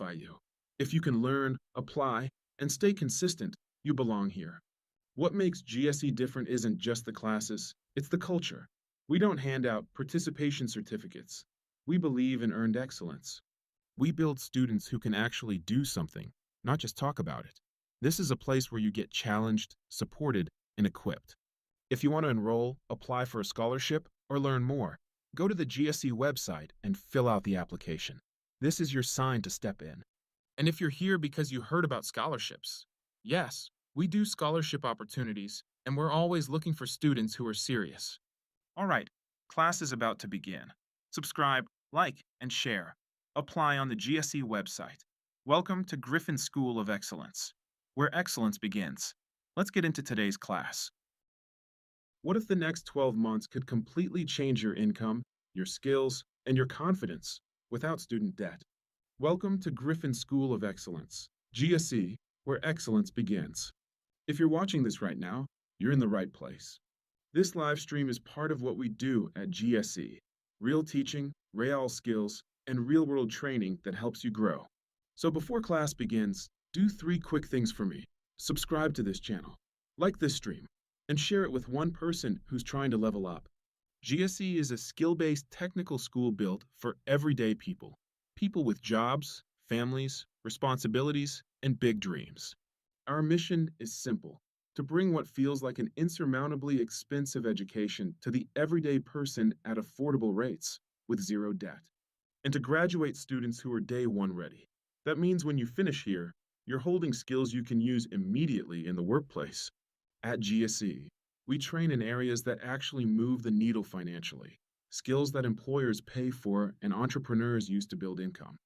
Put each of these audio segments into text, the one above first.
you. If you can learn, apply, and stay consistent, you belong here. What makes GSE different isn't just the classes, it's the culture. We don't hand out participation certificates. We believe in earned excellence. We build students who can actually do something, not just talk about it. This is a place where you get challenged, supported, and equipped. If you want to enroll, apply for a scholarship, or learn more, go to the GSE website and fill out the application. This is your sign to step in. And if you're here because you heard about scholarships, yes, we do scholarship opportunities, and we're always looking for students who are serious. All right, class is about to begin. Subscribe, like, and share. Apply on the GSE website. Welcome to Griffin School of Excellence, where excellence begins. Let's get into today's class. What if the next 12 months could completely change your income, your skills, and your confidence without student debt? Welcome to Griffin School of Excellence, GSE, where excellence begins. If you're watching this right now, you're in the right place. This live stream is part of what we do at GSE: real teaching, real skills, and real-world training that helps you grow. So before class begins, do 3 quick things for me. Subscribe to this channel, like this stream, and share it with one person who's trying to level up. GSE is a skill-based technical school built for everyday people. People with jobs, families, responsibilities, and big dreams. Our mission is simple: to bring what feels like an insurmountably expensive education to the everyday person at affordable rates, with zero debt. And to graduate students who are day one ready. That means when you finish here, you're holding skills you can use immediately in the workplace. At GSE, we train in areas that actually move the needle financially, skills that employers pay for and entrepreneurs use to build income.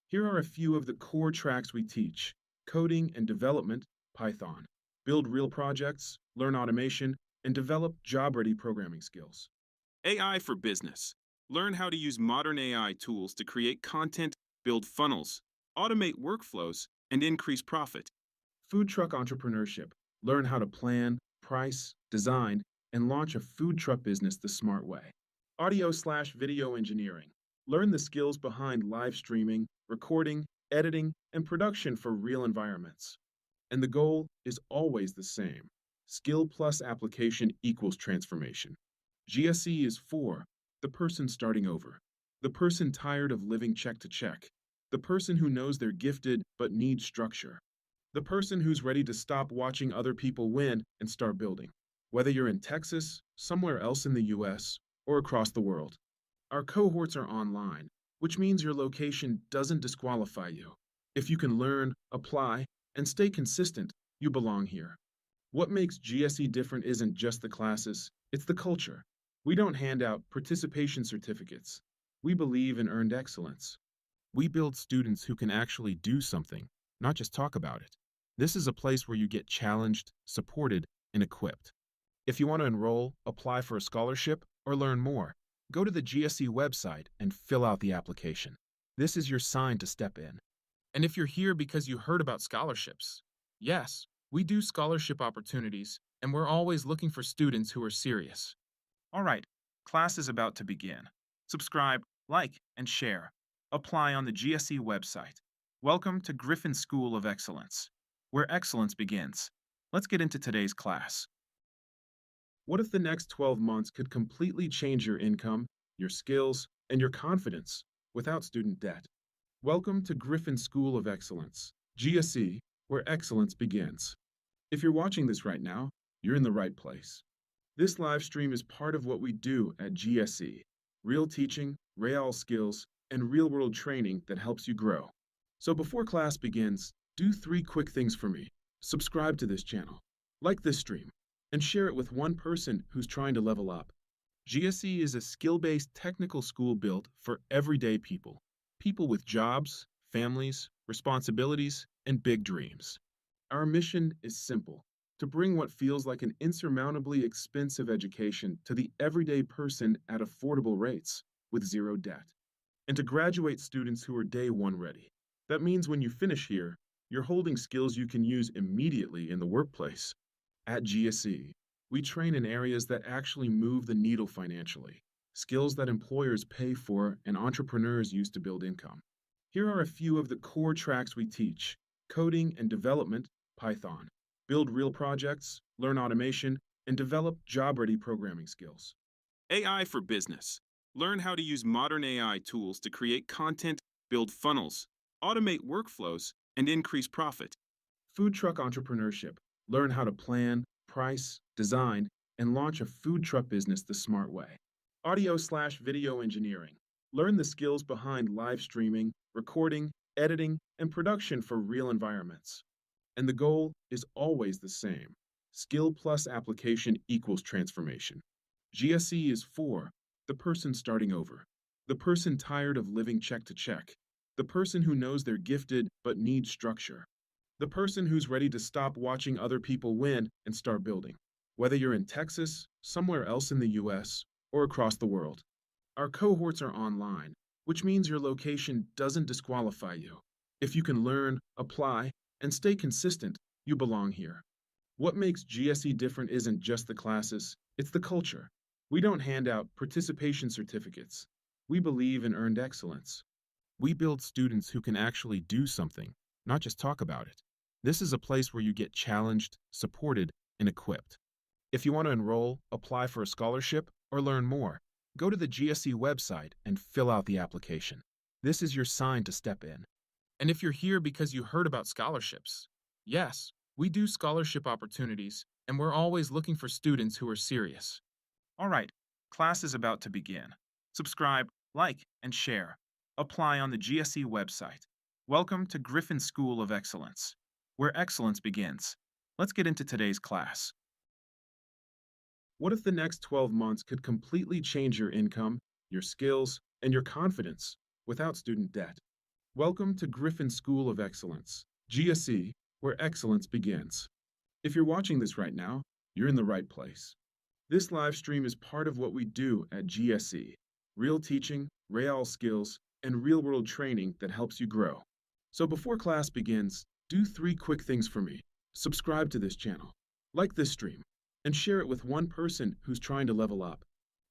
Here are a few of the core tracks we teach: coding and development, Python; build real projects, learn automation, and develop job-ready programming skills. AI for business. Learn how to use modern AI tools to create content, build funnels, automate workflows, and increase profit. Food truck entrepreneurship. Learn how to plan, price, design, and launch a food truck business the smart way. Audio/video engineering. Learn the skills behind live streaming, recording, editing, and production for real environments. And the goal is always the same: skill plus application equals transformation. GSE is for the person starting over, the person tired of living check to check, the person who knows they're gifted but needs structure, the person who's ready to stop watching other people win and start building. Whether you're in Texas, somewhere else in the US, or across the world. Our cohorts are online, which means your location doesn't disqualify you. If you can learn, apply, and stay consistent, you belong here. What makes GSE different isn't just the classes, it's the culture. We don't hand out participation certificates. We believe in earned excellence. We build students who can actually do something, not just talk about it. This is a place where you get challenged, supported, and equipped. If you want to enroll, apply for a scholarship, or learn more, go to the GSE website and fill out the application. This is your sign to step in. And if you're here because you heard about scholarships, yes, we do scholarship opportunities, and we're always looking for students who are serious. All right, class is about to begin. Subscribe, like, and share. Apply on the GSE website. Welcome to Griffin School of Excellence, where excellence begins. Let's get into today's class. What if the next 12 months could completely change your income, your skills, and your confidence without student debt? Welcome to Griffin School of Excellence, GSE, where excellence begins. If you're watching this right now, you're in the right place. This live stream is part of what we do at GSE: real teaching, real skills, and real-world training that helps you grow. So before class begins, do 3 quick things for me. Subscribe to this channel, like this stream, and share it with one person who's trying to level up. GSE is a skill-based technical school built for everyday people. People with jobs, families, responsibilities, and big dreams. Our mission is simple: to bring what feels like an insurmountably expensive education to the everyday person at affordable rates, with zero debt. And to graduate students who are day one ready. That means when you finish here, you're holding skills you can use immediately in the workplace. At GSE, we train in areas that actually move the needle financially, skills that employers pay for and entrepreneurs use to build income. Here are a few of the core tracks we teach: coding and development, Python, build real projects, learn automation, and develop job ready programming skills. AI for business. Learn how to use modern AI tools to create content, build funnels, automate workflows, and increase profit. Food truck entrepreneurship. Learn how to plan, price, design, and launch a food truck business the smart way. Audio/video engineering. Learn the skills behind live streaming, recording, editing, and production for real environments. And the goal is always the same: skill plus application equals transformation. GSE is for the person starting over, the person tired of living check to check, the person who knows they're gifted but needs structure, the person who's ready to stop watching other people win and start building. Whether you're in Texas, somewhere else in the US, or across the world, our cohorts are online, which means your location doesn't disqualify you. If you can learn, apply, and stay consistent, you belong here. What makes GSE different isn't just the classes, it's the culture. We don't hand out participation certificates. We believe in earned excellence. We build students who can actually do something, not just talk about it. This is a place where you get challenged, supported, and equipped. If you want to enroll, apply for a scholarship, or learn more, go to the GSE website and fill out the application. This is your sign to step in. And if you're here because you heard about scholarships, yes, we do scholarship opportunities, and we're always looking for students who are serious. All right, class is about to begin. Subscribe, like, and share. Apply on the GSE website. Welcome to Griffin School of Excellence, where excellence begins. Let's get into today's class. What if the next 12 months could completely change your income, your skills, and your confidence without student debt? Welcome to Griffin School of Excellence, GSE, where excellence begins. If you're watching this right now, you're in the right place. This live stream is part of what we do at GSE: real teaching, real skills, and real-world training that helps you grow. So before class begins, do 3 quick things for me. Subscribe to this channel, like this stream, and share it with one person who's trying to level up.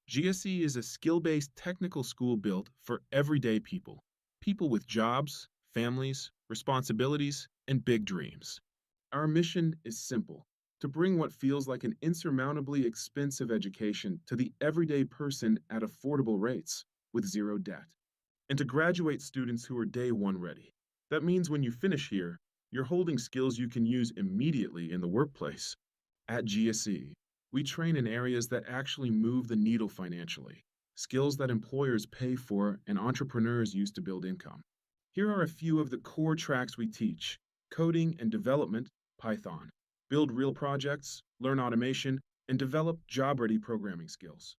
GSE is a skill-based technical school built for everyday people. People with jobs, families, responsibilities, and big dreams. Our mission is simple: to bring what feels like an insurmountably expensive education to the everyday person at affordable rates with zero debt. And to graduate students who are day one ready. That means when you finish here, you're holding skills you can use immediately in the workplace. At GSE, we train in areas that actually move the needle financially, skills that employers pay for and entrepreneurs use to build income. Here are a few of the core tracks we teach: coding and development, Python, build real projects, learn automation, and develop job-ready programming skills.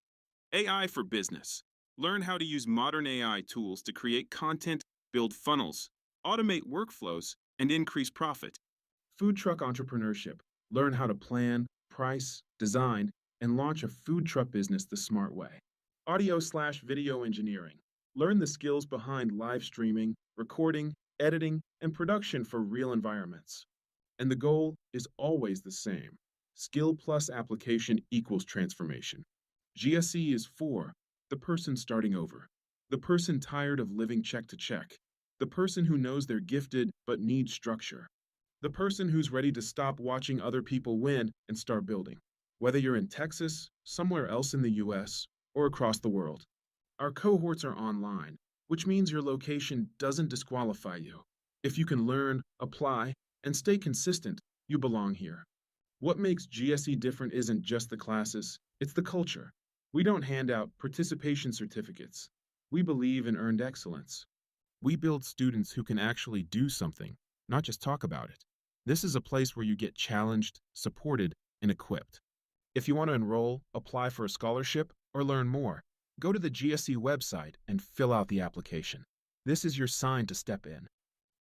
AI for business. Learn how to use modern AI tools to create content, build funnels, automate workflows, and increase profit. Food truck entrepreneurship. Learn how to plan, price, design, and launch a food truck business the smart way. Audio/video engineering. Learn the skills behind live streaming, recording, editing, and production for real environments. And the goal is always the same: skill plus application equals transformation. GSE is for the person starting over, the person tired of living check to check, the person who knows they're gifted but needs structure, the person who's ready to stop watching other people win and start building. Whether you're in Texas, somewhere else in the US, or across the world, our cohorts are online, which means your location doesn't disqualify you. If you can learn, apply, and stay consistent, you belong here. What makes GSE different isn't just the classes, it's the culture. We don't hand out participation certificates. We believe in earned excellence. We build students who can actually do something, not just talk about it. This is a place where you get challenged, supported, and equipped. If you want to enroll, apply for a scholarship, or learn more, go to the GSE website and fill out the application. This is your sign to step in.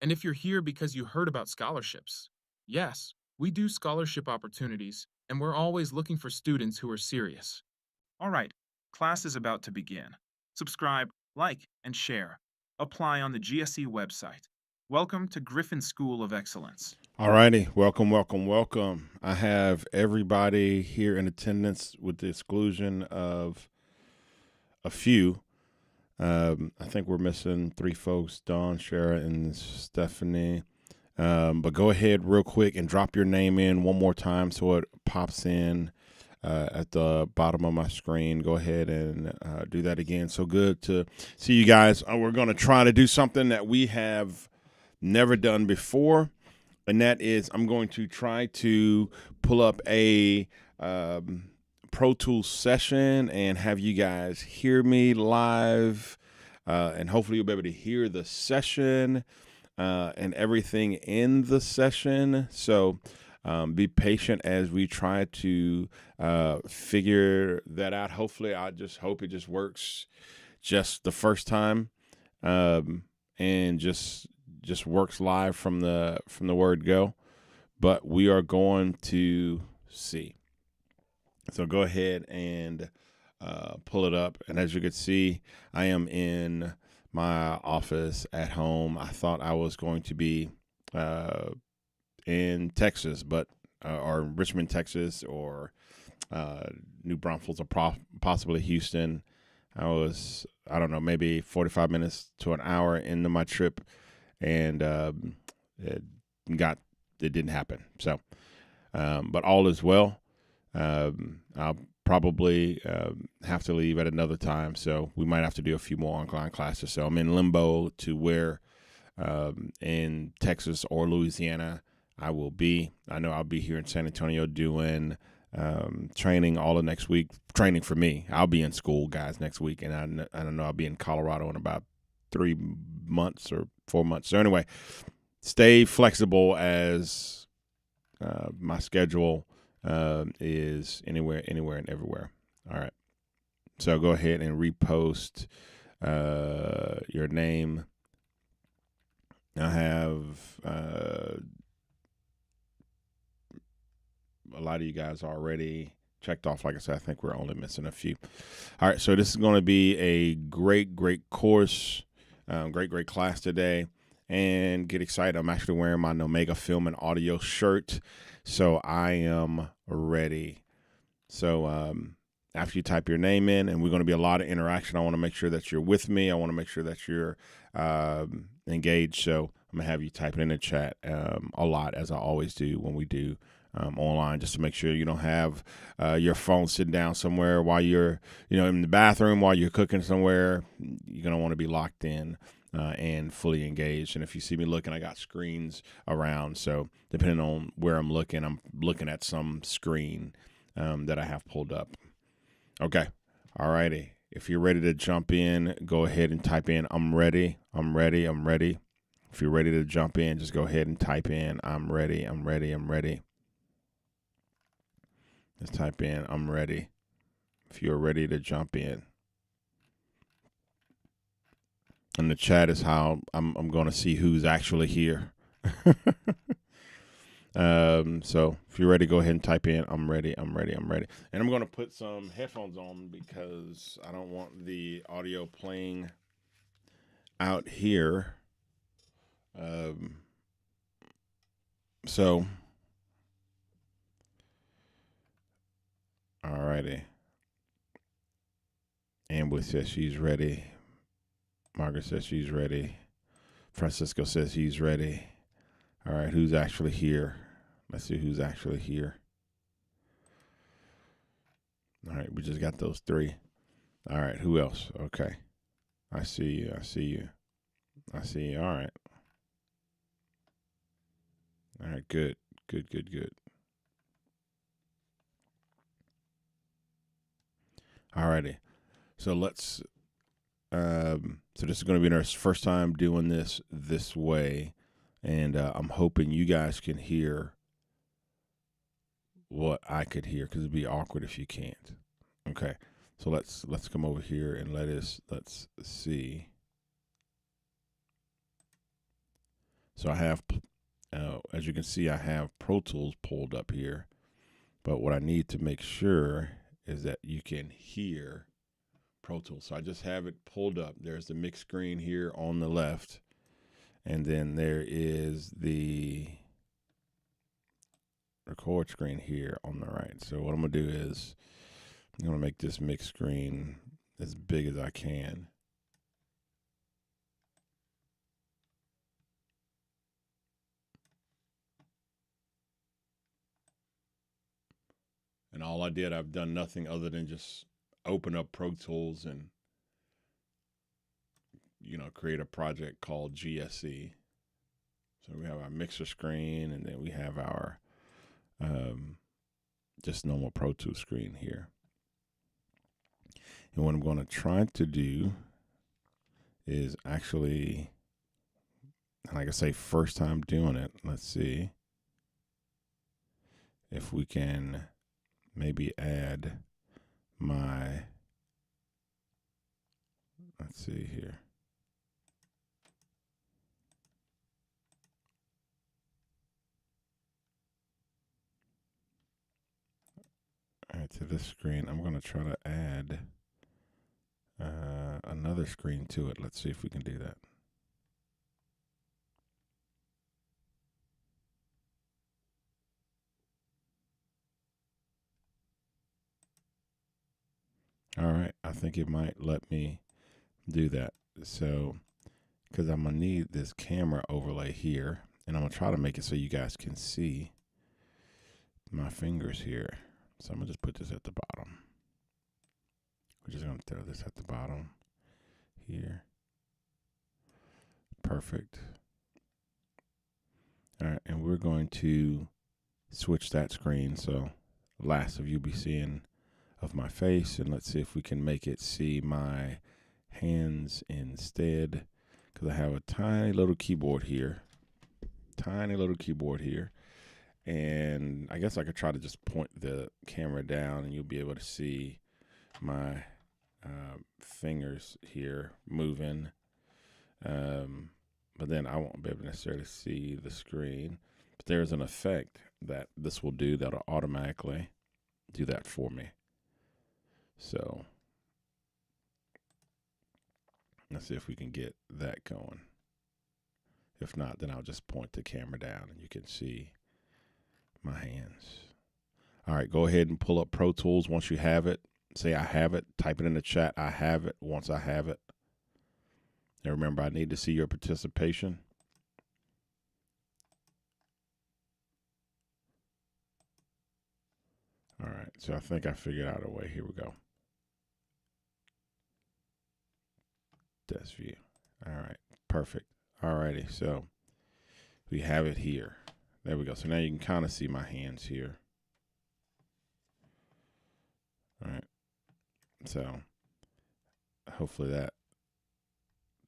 And if you're here because you heard about scholarships, yes, we do scholarship opportunities, and we're always looking for students who are serious. All right, class is about to begin. Subscribe, like, and share. Apply on the GSE website. Welcome to Griffin School of Excellence. All righty. Welcome, welcome, welcome. I have everybody here in attendance with the exclusion of a few. I think we're missing 3 folks, Dawn, Shara, and Stephanie. But go ahead real quick and drop your name in one more time so it pops in at the bottom of my screen. Go ahead and do that again. So good to see you guys. We're going to try to do something that we have never done before, and that is I'm going to try to pull up a Pro Tools session and have you guys hear me live, and hopefully you'll be able to hear the session and everything in the session. So be patient as we try to figure that out. Hopefully, I just hope it just works just the first time, and just works live from the word go. But we are going to see. So go ahead and pull it up. And as you can see, I am in my office at home. I thought I was going to be in Texas, but or Richmond, Texas, or New Braunfels, or possibly Houston. I don't know, maybe 45 minutes to an hour into my trip, and it didn't happen. So, but all is well. I'll probably have to leave at another time, so we might have to do a few more online classes. So I'm in limbo to where in Texas or Louisiana I will be. I know I'll be here in San Antonio doing training all of next week. Training for me. I'll be in school, guys, next week, and I don't know, I'll be in Colorado in about 3 months or 4 months. So anyway, stay flexible as my schedule is anywhere and everywhere. All right. So go ahead and repost your name. I have a lot of you guys already checked off. Like I said, I think we're only missing a few. All right. So this is going to be a great course, great class today. And get excited. I'm actually wearing my Omega Film and Audio shirt. So I am ready. So after you type your name in, and we're going to be a lot of interaction, I want to make sure that you're with me. I want to make sure that you're engaged. So I'm going to have you type it in the chat a lot, as I always do when we do online, just to make sure you don't have your phone sitting down somewhere while you're, in the bathroom, while you're cooking somewhere. You're going to want to be locked in and fully engaged. And if you see me looking, I got screens around. So depending on where I'm looking at some screen that I have pulled up. Okay. All righty. If you're ready to jump in, go ahead and type in, I'm ready. If you're ready to jump in, just go ahead and type in, I'm ready. Just type in, I'm ready. If you're ready to jump in. And the chat is how I'm going to see who's actually here. So if you're ready, go ahead and type in, I'm ready. And I'm going to put some headphones on because I don't want the audio playing out here. So, all righty. Amber says she's ready. Margaret says she's ready. Francisco says he's ready. All right, who's actually here? Let's see who's actually here. All right, we just got those 3. All right, who else? Okay. I see you. All right. All right, good. All righty. So let's so this is going to be our first time doing this way, and I'm hoping you guys can hear what I could hear, because it'd be awkward if you can't. Okay, so let's come over here and let's see. So I have, as you can see, I have Pro Tools pulled up here, but what I need to make sure is that you can hear Pro Tools. So I just have it pulled up. There's the mix screen here on the left, and then there is the record screen here on the right. So what I'm going to do is I'm going to make this mix screen as big as I can. all I did, I've done nothing other than just open up Pro Tools and, create a project called GSE. So we have our mixer screen, and then we have our just normal Pro Tools screen here. And what I'm going to try to do is actually, like I say, first time doing it. Let's see if we can maybe add my, let's see here. All right, to this screen, I'm going to try to add another screen to it. Let's see if we can do that. All right, I think it might let me do that. So, because I'm going to need this camera overlay here, and I'm going to try to make it so you guys can see my fingers here. So I'm going to just put this at the bottom. We're just going to throw this at the bottom here. Perfect. All right, and we're going to switch that screen. So last of you be seeing of my face, and let's see if we can make it see my hands instead, because I have a tiny little keyboard here. And I guess I could try to just point the camera down and you'll be able to see my fingers here moving. But then I won't be able to necessarily see the screen. But there's an effect that this will do that'll automatically do that for me. So let's see if we can get that going. If not, then I'll just point the camera down and you can see my hands. All right, go ahead and pull up Pro Tools once you have it. Say I have it. Type it in the chat. I have it once I have it. And remember, I need to see your participation. All right, so I think I figured out a way. Here we go. Desk view. All right, perfect. All righty, so we have it here. There we go. So now you can kind of see my hands here. All right. So hopefully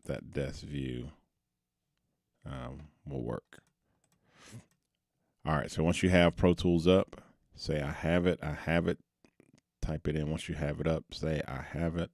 that desk view will work. All right. So once you have Pro Tools up, say I have it. I have it. Type it in. Once you have it up, say I have it.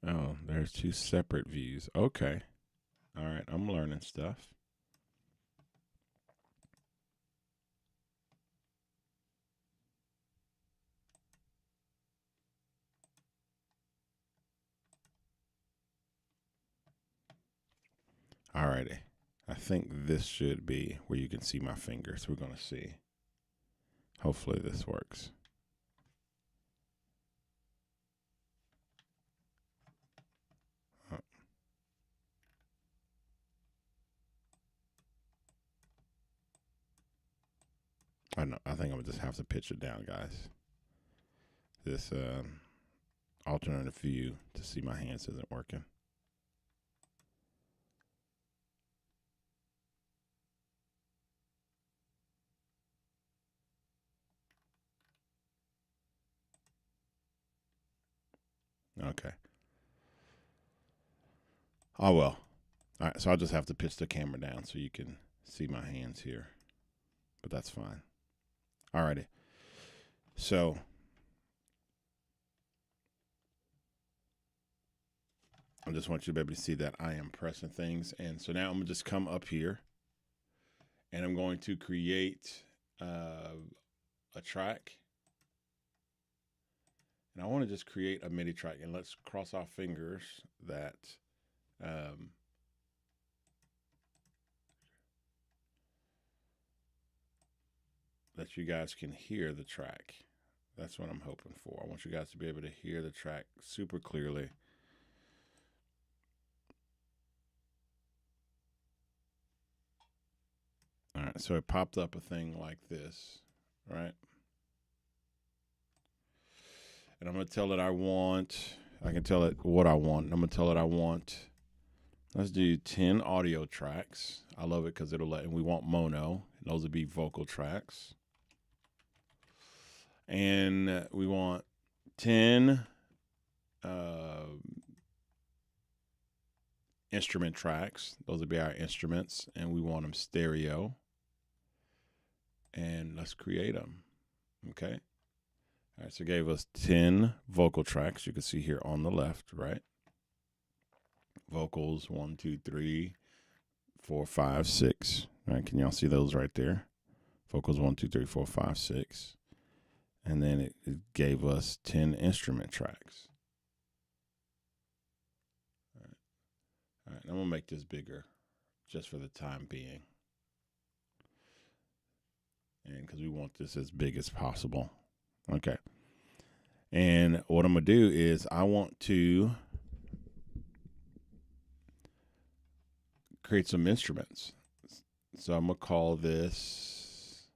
Oh, there's two separate views. Okay. All right. I'm learning stuff. All righty. I think this should be where you can see my fingers. We're going to see. Hopefully this works. I know. I think I'm gonna just have to pitch it down, guys. This alternative view to see my hands isn't working. Okay. Oh well. All right. So I'll just have to pitch the camera down so you can see my hands here, but that's fine. All righty. So I just want you to be able to see that I am pressing things. And so now I'm going to just come up here and I'm going to create a track. And I want to just create a MIDI track. And let's cross our fingers that that you guys can hear the track. That's what I'm hoping for. I want you guys to be able to hear the track super clearly. All right, so it popped up a thing like this, right? And I'm going to tell it I can tell it what I want. I'm going to tell it I want, let's do 10 audio tracks. I love it because and we want mono. And those would be vocal tracks. And we want 10 instrument tracks. Those would be our instruments. And we want them stereo. And let's create them. Okay. All right, so it gave us 10 vocal tracks. You can see here on the left, right? Vocals 1, 2, 3, 4, 5, 6. All right, can y'all see those right there? Vocals 1, 2, 3, 4, 5, 6. And then it gave us 10 instrument tracks. All right, I'm going to make this bigger just for the time being. And because we want this as big as possible. Okay. And what I'm going to do is I want to create some instruments. So I'm going to call this,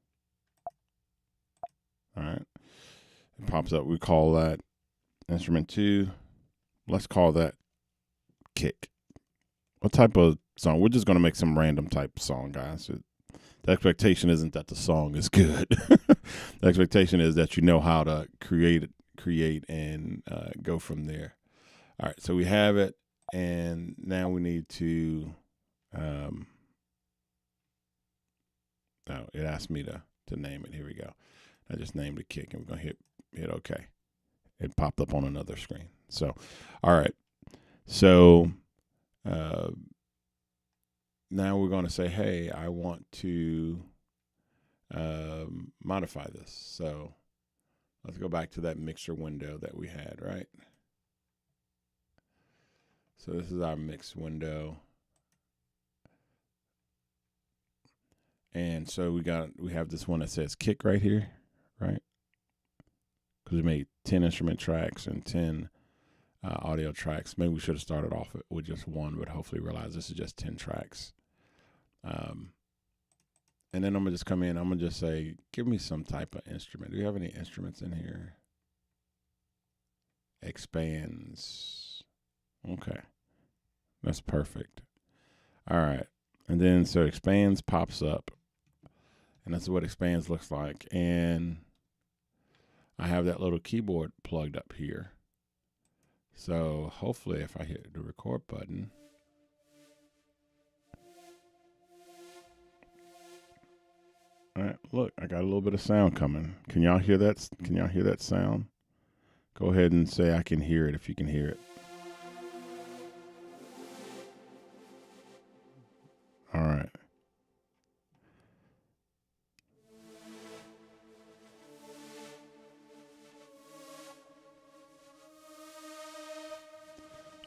all right. It pops up. We call that instrument 2. Let's call that kick. What type of song? We're just going to make some random type song, guys. The expectation isn't that the song is good. The expectation is that you know how to create and go from there. All right, so we have it, and now we need to. It asked me to name it. Here we go. I just named the kick, and we're gonna hit OK. It popped up on another screen. So, all right. So now we're going to say, hey, I want to modify this. So let's go back to that mixer window that we had, right? So this is our mix window. And so we have this one that says kick right here, right? Because we made 10 instrument tracks and 10 audio tracks. Maybe we should have started off with just one, but hopefully realize this is just 10 tracks. And then I'm going to just come in. I'm going to just say, give me some type of instrument. Do you have any instruments in here? Expands. Okay. That's perfect. All right. And then so expands pops up. And that's what expands looks like. And I have that little keyboard plugged up here. So hopefully if I hit the record button, all right, look, I got a little bit of sound coming. Can y'all hear that? Can y'all hear that sound? Go ahead and say I can hear it if you can hear it. All right.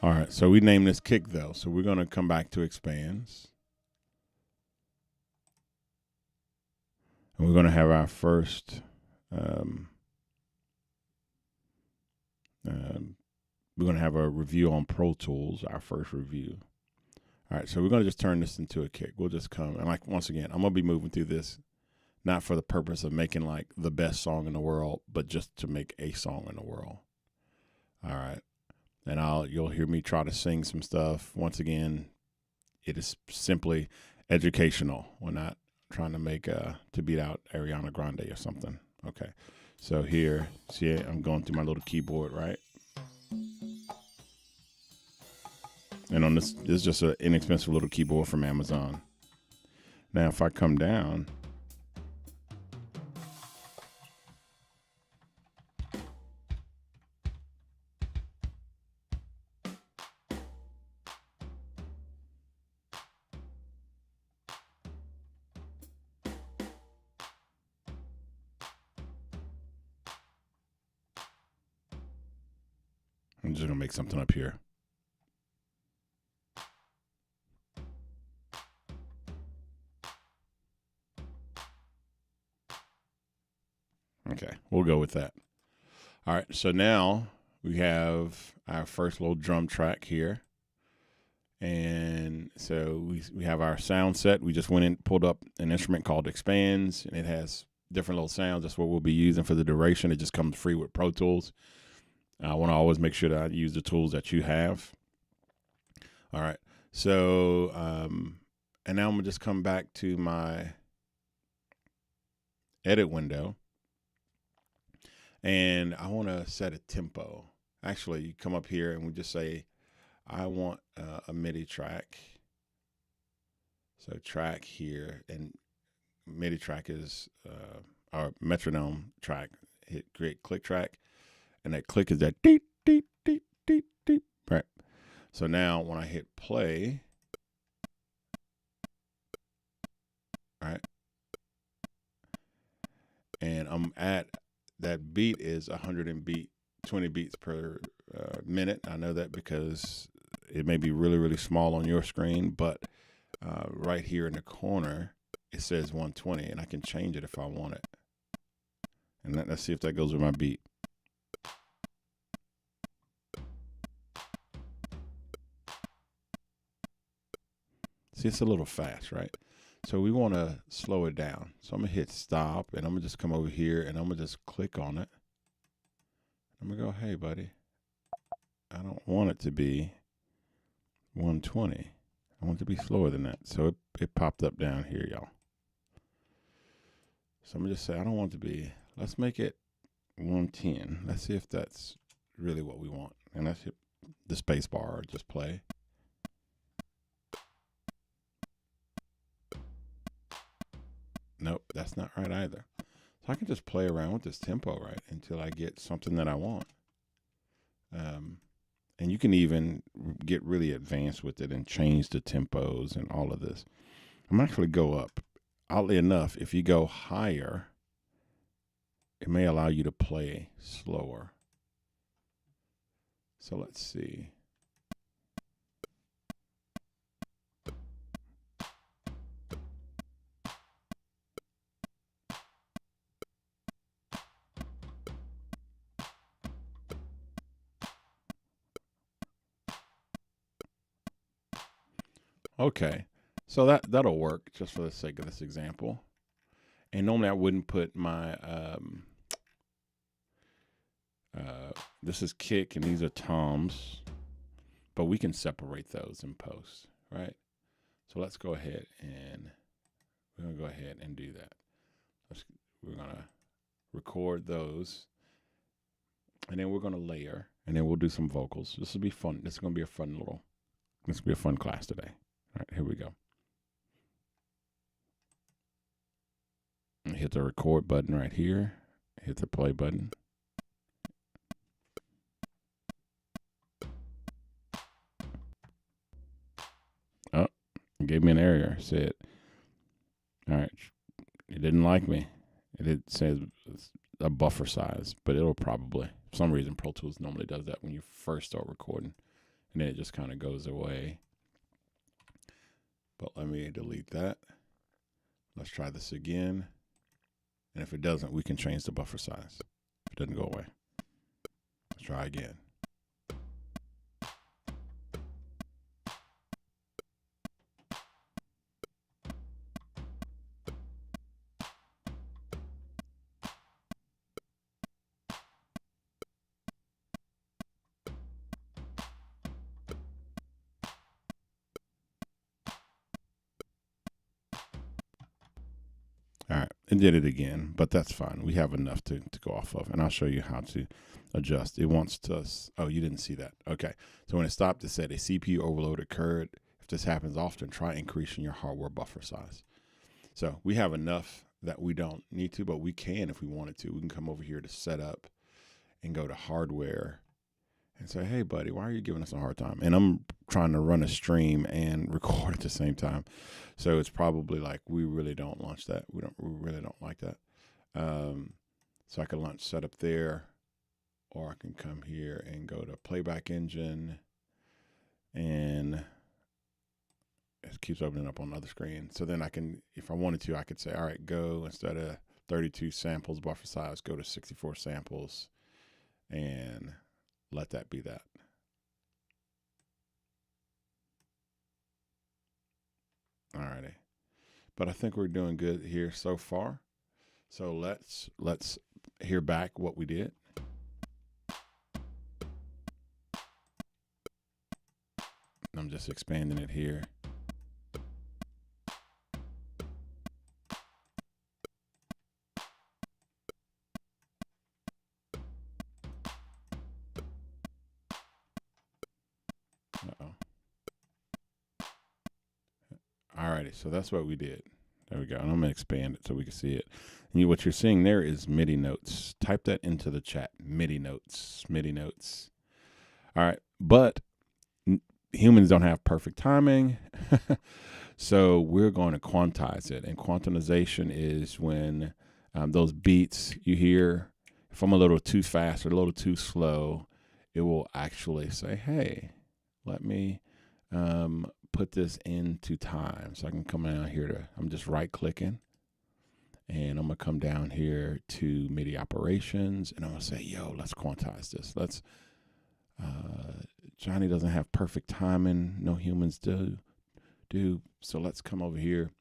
All right, so we named this kick though. So we're going to come back to expands. And we're going to have our first, we're going to have a review on Pro Tools, our first review. All right, so we're going to just turn this into a kick. We'll just come, and like once again, I'm going to be moving through this, not for the purpose of making like the best song in the world, but just to make a song in the world. All right. And you'll hear me try to sing some stuff. Once again, it is simply educational. We're not trying to make to beat out Ariana Grande or something. Okay. So here, see, I'm going through my little keyboard, right? And on this is just an inexpensive little keyboard from Amazon. Now, if I come down, I'm just going to make something up here. Okay, we'll go with that. All right, so now we have our first little drum track here. And so we have our sound set. We just went and pulled up an instrument called Expands, and it has different little sounds. That's what we'll be using for the duration. It just comes free with Pro Tools. I want to always make sure that I use the tools that you have. All right. So, and now I'm going to just come back to my edit window. And I want to set a tempo. Actually, you come up here and we just say, I want a MIDI track. So track here, and MIDI track is our metronome track. Hit create click track, and that click is that deep, deep, deep, deep, deep. Right. So now when I hit play, right, and I'm at that beat is 120 beats per minute. I know that because it may be really, really small on your screen, but right here in the corner, it says 120, and I can change it if I want it. And let's see if that goes with my beat. See, it's a little fast, right? So we want to slow it down. So I'm going to hit stop, and I'm going to just come over here, and I'm going to just click on it. I'm going to go, hey, buddy, I don't want it to be 120. I want it to be slower than that. So it popped up down here, y'all. So I'm going to just say, I don't want it to be, let's make it 110. Let's see if that's really what we want. And let's hit the space bar or just play. Nope, that's not right either. So I can just play around with this tempo, right, until I get something that I want. And you can even get really advanced with it and change the tempos and all of this. I'm actually go up. Oddly enough, if you go higher, it may allow you to play slower. So let's see. Okay, so that'll work just for the sake of this example. And normally I wouldn't put my, this is kick and these are toms, but we can separate those in post, right? So let's go ahead and we're gonna go ahead and do that. We're gonna record those, and then we're gonna layer, and then we'll do some vocals. This will be fun. This is gonna be a fun class today. All right, here we go. Hit the record button right here. Hit the play button. Oh, it gave me an error. Said, all right, it didn't like me. It says a buffer size, but it'll probably, for some reason, Pro Tools normally does that when you first start recording, and then it just kind of goes away. But let me delete that. Let's try this again. And if it doesn't, we can change the buffer size. If it doesn't go away. Let's try again. All right, it did it again, but that's fine. We have enough to go off of, and I'll show you how to adjust. It wants to, oh, you didn't see that. Okay, so when it stopped, it said a CPU overload occurred. If this happens often, try increasing your hardware buffer size. So we have enough that we don't need to, but we can if we wanted to. We can come over here to setup and go to hardware and say, hey, buddy, why are you giving us a hard time? And I'm trying to run a stream and record at the same time. So it's probably like, we really don't launch that. We really don't like that. So I can launch setup there, or I can come here and go to playback engine, and it keeps opening up on another screen. So then I can, if I wanted to, I could say, all right, go, instead of 32 samples buffer size, go to 64 samples, and let that be that. Alrighty. But I think we're doing good here so far. So let's hear back what we did. I'm just expanding it here. Uh-oh. Alrighty, so that's what we did. There we go. And I'm going to expand it so we can see it. And what you're seeing there is MIDI notes. Type that into the chat. MIDI notes. MIDI notes. All right. But humans don't have perfect timing. So we're going to quantize it. And quantization is when those beats you hear, if I'm a little too fast or a little too slow, it will actually say, hey, let me put this into time. So I can come down here I'm just right clicking, and I'm gonna come down here to MIDI operations, and I'm gonna say, yo, let's quantize this. Let's, Johnny doesn't have perfect timing. No humans do. So let's come over here.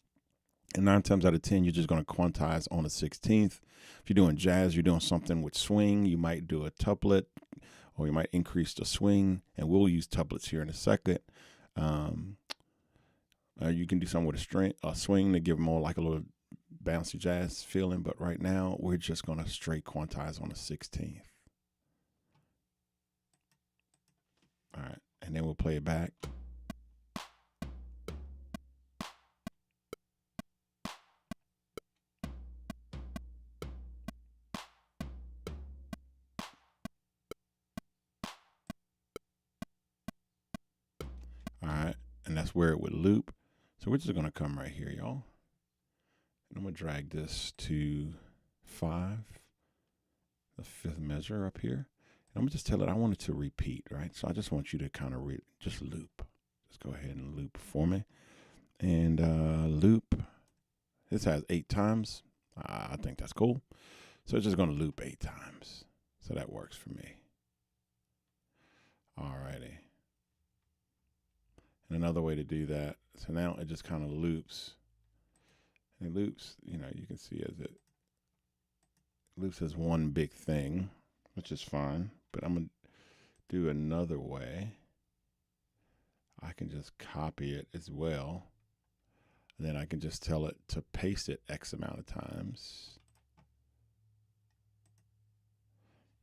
And 9 times out of 10, you're just gonna quantize on a 16th. If you're doing jazz, you're doing something with swing, you might do a tuplet, or you might increase the swing, and we'll use tuplets here in a second. You can do something with a swing to give more like a little bouncy jazz feeling, but right now we're just going to straight quantize on a 16th. All right, and then we'll play it back. All right, and that's where it would loop. So we're just going to come right here, y'all. And I'm going to drag this to 5, the 5th measure up here. And I'm going to just tell it I want it to repeat, right? So I just want you to kind of just loop. Just go ahead and loop for me. And loop. This has 8 times. I think that's cool. So it's just going to loop 8 times. So that works for me. All righty. And another way to do that, so now it just kind of loops. And it loops, you can see as it loops as one big thing, which is fine. But I'm going to do another way. I can just copy it as well. And then I can just tell it to paste it X amount of times.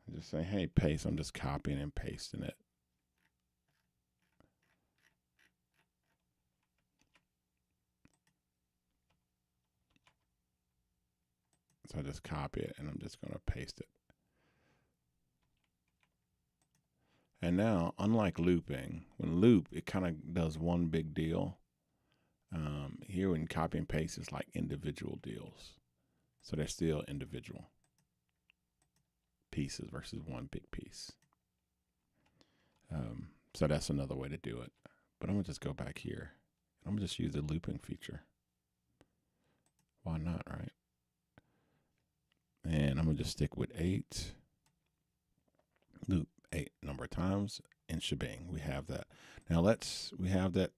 And just say, hey, paste. I'm just copying and pasting it. So I just copy it and I'm just going to paste it. And now, unlike looping, when loop, it kind of does one big deal. Here when copy and paste, it's like individual deals. So they're still individual pieces versus one big piece. So that's another way to do it. But I'm going to just go back here. I'm going to just use the looping feature. Why not, right? And I'm going to just stick with 8. Loop 8 number of times, and shebang, we have that. Now we have that.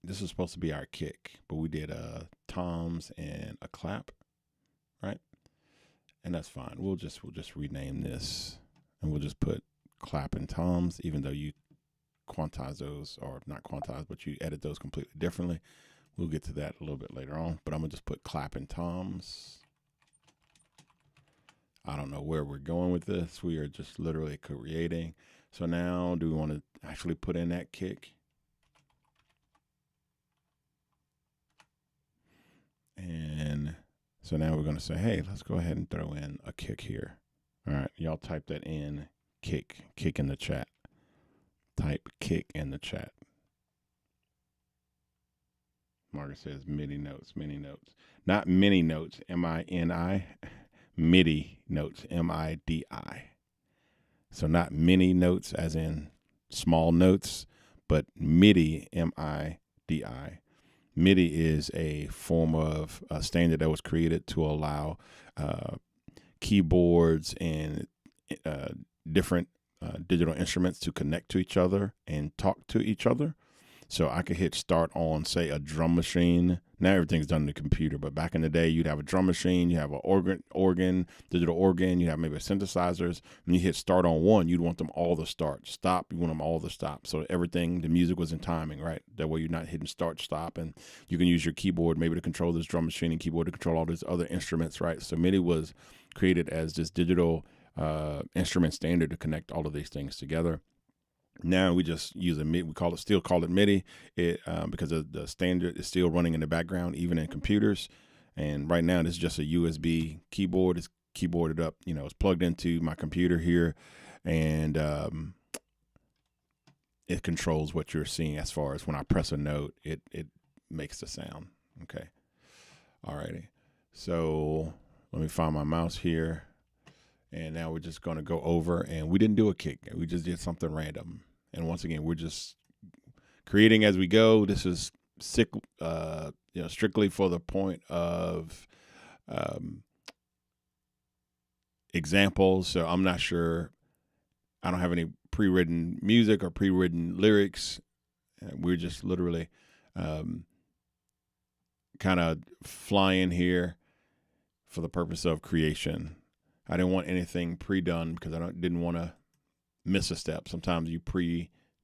This is supposed to be our kick, but we did toms and a clap, right? And that's fine. We'll just rename this, and we'll just put clap and toms, even though you quantize those, or not quantize, but you edit those completely differently. We'll get to that a little bit later on, but I'm gonna just put clap and toms. I don't know where we're going with this. We are just literally creating. So now, do we want to actually put in that kick? And so now we're going to say, hey, let's go ahead and throw in a kick here. All right, y'all type that in, kick in the chat. Type kick in the chat. Margaret says MIDI notes. Not mini notes, M-I-N-I. MIDI notes, M-I-D-I. So not mini notes as in small notes, but MIDI, M-I-D-I. MIDI is a form of a standard that was created to allow keyboards and different digital instruments to connect to each other and talk to each other. So I could hit start on, say, a drum machine. Now everything's done in the computer, but back in the day, you'd have a drum machine, you have an organ, digital organ, you have maybe synthesizers. When you hit start on one, you'd want them all to start. Stop, you want them all to stop. So everything, the music was in timing, right? That way you're not hitting start, stop, and you can use your keyboard maybe to control this drum machine and keyboard to control all these other instruments, right? So MIDI was created as this digital instrument standard to connect all of these things together. Now we just use a MIDI. We still call it MIDI, because the standard is still running in the background, even in computers. And right now, this is just a USB keyboard. It's keyboarded up. It's plugged into my computer here, and it controls what you're seeing as far as when I press a note, it makes the sound. Okay, alrighty. So let me find my mouse here. And now we're just going to go over, and we didn't do a kick. We just did something random. And once again, we're just creating as we go. This is strictly for the point of examples. So I'm not sure. I don't have any pre-written music or pre-written lyrics. We're just literally kind of flying here for the purpose of creation. I didn't want anything pre-done because I didn't want to miss a step. Sometimes you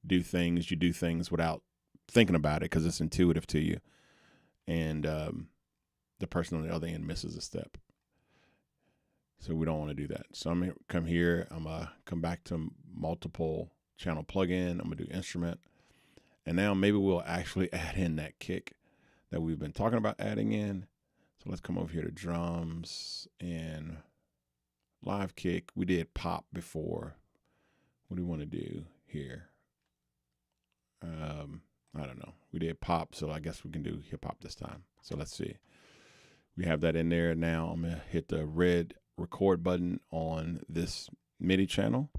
do things without thinking about it because it's intuitive to you, and the person on the other end misses a step. So we don't want to do that. So I'm going to come here. I'm going to come back to multiple channel plugin. I'm going to do instrument. And now maybe we'll actually add in that kick that we've been talking about adding in. So let's come over here to drums and live kick. We did pop before. What do we want to do here? I don't know. We did pop, so I guess we can do hip hop this time. So let's see. We have that in there. Now I'm going to hit the red record button on this MIDI channel,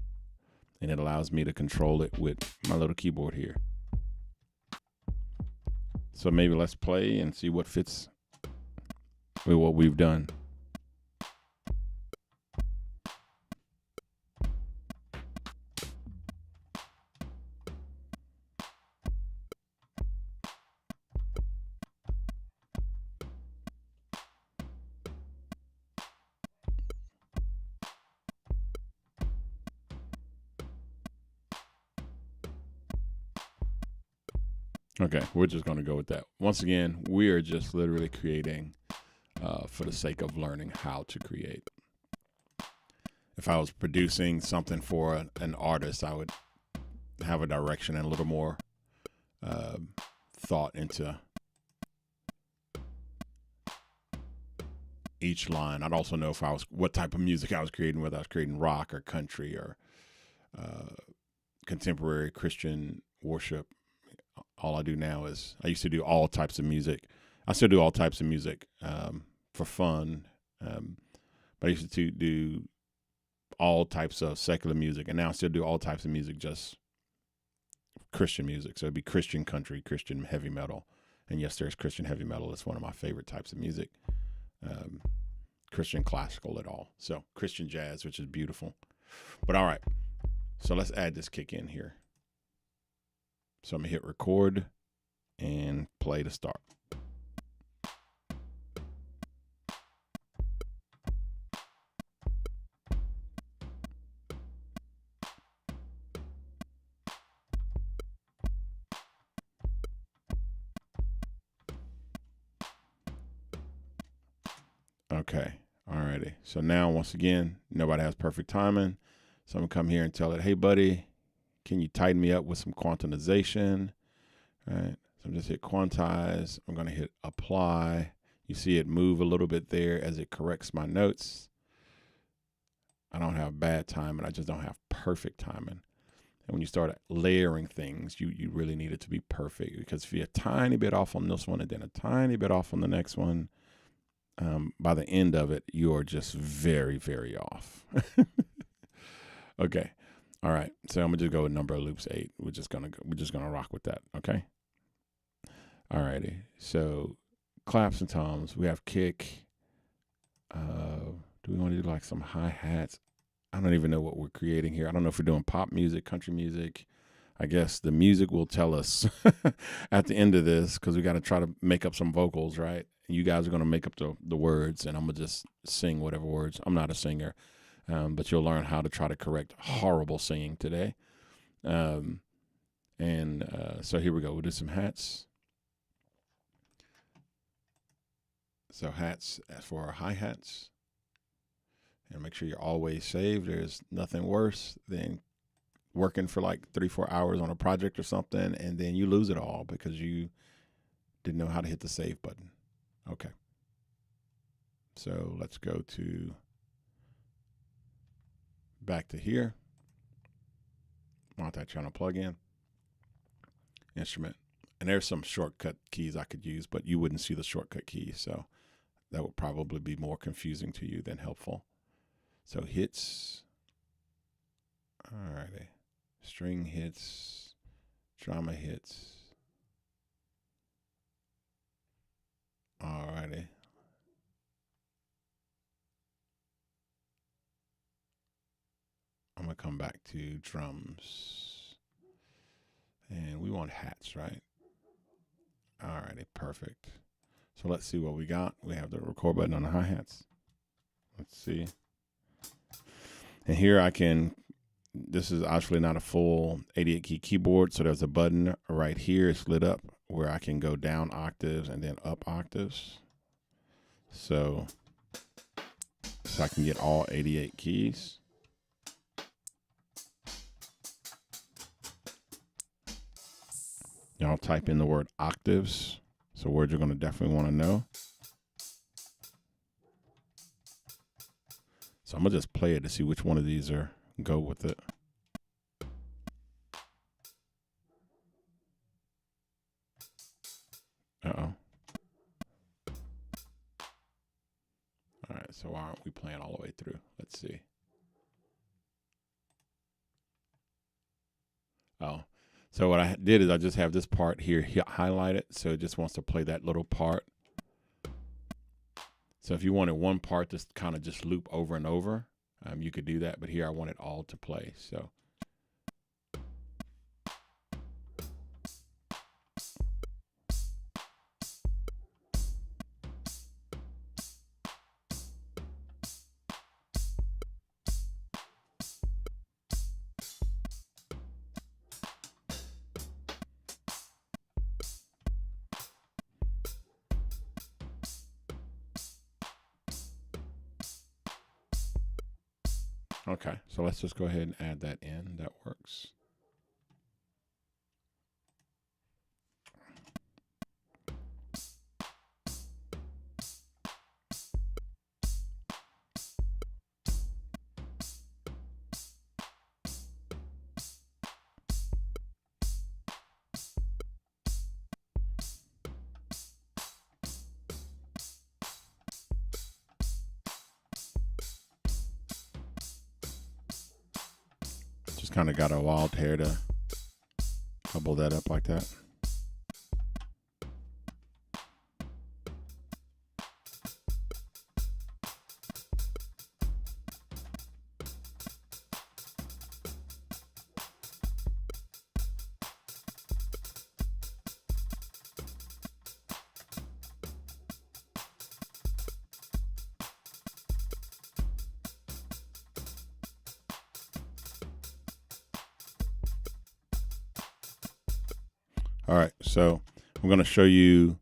and it allows me to control it with my little keyboard here. So maybe let's play and see what fits with what we've done. Okay, we're just going to go with that. Once again, we are just literally creating for the sake of learning how to create. If I was producing something for an artist, I would have a direction and a little more thought into each line. I'd also know what type of music I was creating, whether I was creating rock or country or contemporary Christian worship. All I do now is I used to do all types of music. I still do all types of music for fun, but I used to do all types of secular music, and now I still do all types of music, just Christian music. So it'd be Christian country, Christian heavy metal, and yes, there's Christian heavy metal. It's one of my favorite types of music. Christian classical at all. So Christian jazz, which is beautiful. But all right, so let's add this kick in here. So I'm going to hit record and play to start. Okay, alrighty. So now, once again, nobody has perfect timing. So I'm going to come here and tell it, hey, buddy, can you tighten me up with some quantization? All right. So I'm just hit quantize. I'm going to hit apply. You see it move a little bit there as it corrects my notes. I don't have bad timing. I just don't have perfect timing. And when you start layering things, you really need it to be perfect, because if you're a tiny bit off on this one and then a tiny bit off on the next one, by the end of it, you are just very, very off. Okay. All right, so I'm gonna just go with number of loops 8. We're just gonna rock with that, okay? Alrighty. So claps and toms. We have kick. Do we want to do like some hi-hats? I don't even know what we're creating here. I don't know if we're doing pop music, country music. I guess the music will tell us at the end of this, because we got to try to make up some vocals, right? And you guys are going to make up the words, and I'm going to just sing whatever words. I'm not a singer, but you'll learn how to try to correct horrible singing today. So here we go. We'll do some hats. So hats for our hi-hats. And make sure you're always saved. There's nothing worse than working for like 3-4 hours on a project or something, and then you lose it all because you didn't know how to hit the save button. Okay. So let's go to back to here. Multi-channel plugin. Instrument. And there's some shortcut keys I could use, but you wouldn't see the shortcut keys, so that would probably be more confusing to you than helpful. So hits. Alrighty. String hits. Drama hits. Alrighty. I'm going to come back to drums. And we want hats, right? Alrighty, perfect. So let's see what we got. We have the record button on the hi-hats. Let's see. And here I can, this is actually not a full 88 key keyboard, so there's a button right here. It's lit up where I can go down octaves and then up octaves. So I can get all 88 keys. Y'all type in the word octaves. So words you're going to definitely want to know. So I'm going to just play it to see which one of these are go with it. Uh-oh. All right, so why aren't we playing all the way through? Let's see. Oh, so what I did is I just have this part here highlighted, so it just wants to play that little part. So if you wanted one part to kind of just loop over and over, you could do that. But here I want it all to play. So okay, so let's just go ahead and add that in. That works. Just kind of got a wild hair to bubble that up like that. All right, so I'm going to show you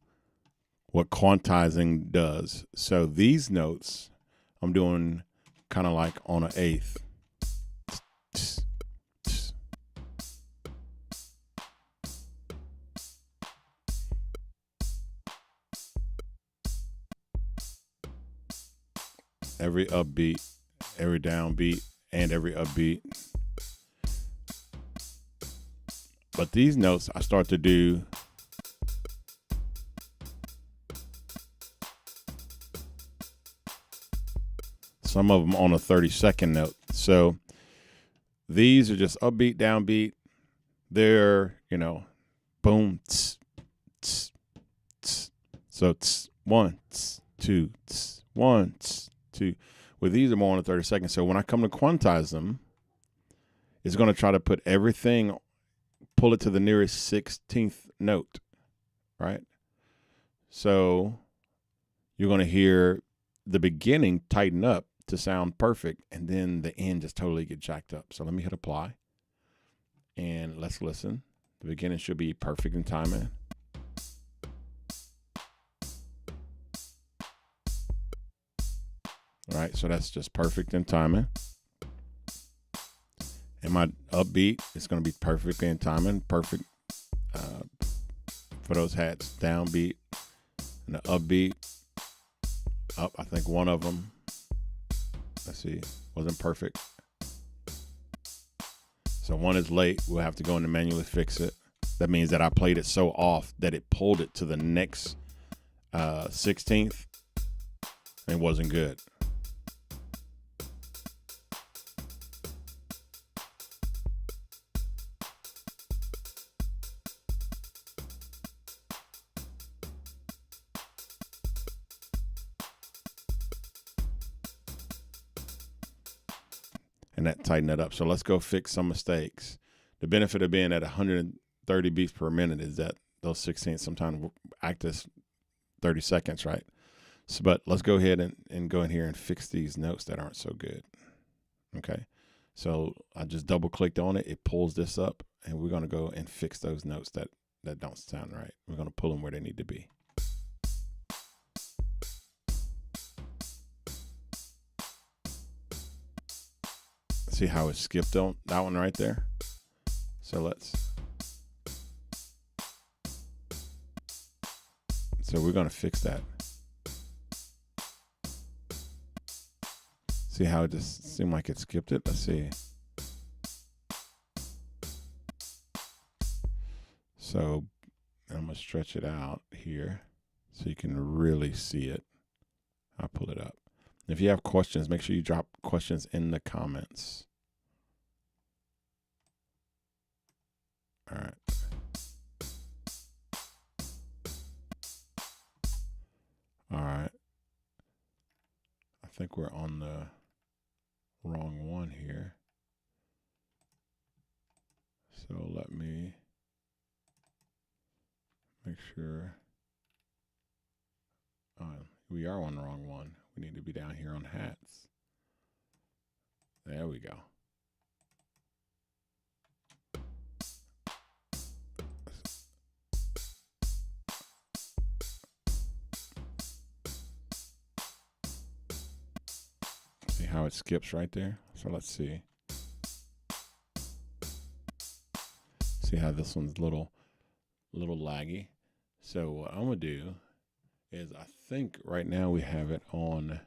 what quantizing does. So these notes, I'm doing kind of like on an eighth. Every upbeat, every downbeat, and every upbeat. But these notes I start to do some of them on a 32nd note. So these are just upbeat, downbeat. They're, you know, boom, tss, tss, So it's 1, 2, 1, 2. With these, I'm more than 30 seconds. So when I come to quantize them, it's going to try to put everything, pull it to the nearest 16th note, right? So you're going to hear the beginning tighten up to sound perfect, and then the end just totally get jacked up. So let me hit apply, and let's listen. The beginning should be perfect in timing. All right, so that's just perfect in timing. And my upbeat is going to be perfect in timing, perfect for those hats. Downbeat and the upbeat. Up, I think one of them, let's see, wasn't perfect. So one is late. We'll have to go in and manually fix it. That means that I played it so off that it pulled it to the next 16th and it wasn't good. And that tightened it up. So let's go fix some mistakes. The benefit of being at 130 beats per minute is that those 16ths sometimes act as 30 seconds, right? So, but let's go ahead and go in here and fix these notes that aren't so good. Okay. So I just double clicked on it. It pulls this up, and we're going to go and fix those notes that don't sound right. We're going to pull them where they need to be. See how it skipped on that one right there? So we're going to fix that. See how it just seemed like it skipped it? Let's see. So I'm going to stretch it out here so you can really see it. I'll pull it up. If you have questions, make sure you drop questions in the comments. All right. All right. I think we're on the wrong one here. So let me make sure. We are on the wrong one. We need to be down here on hats. There we go. See how it skips right there? So let's see. See how this one's a little laggy. So what I'm gonna do is I think right now we have it on.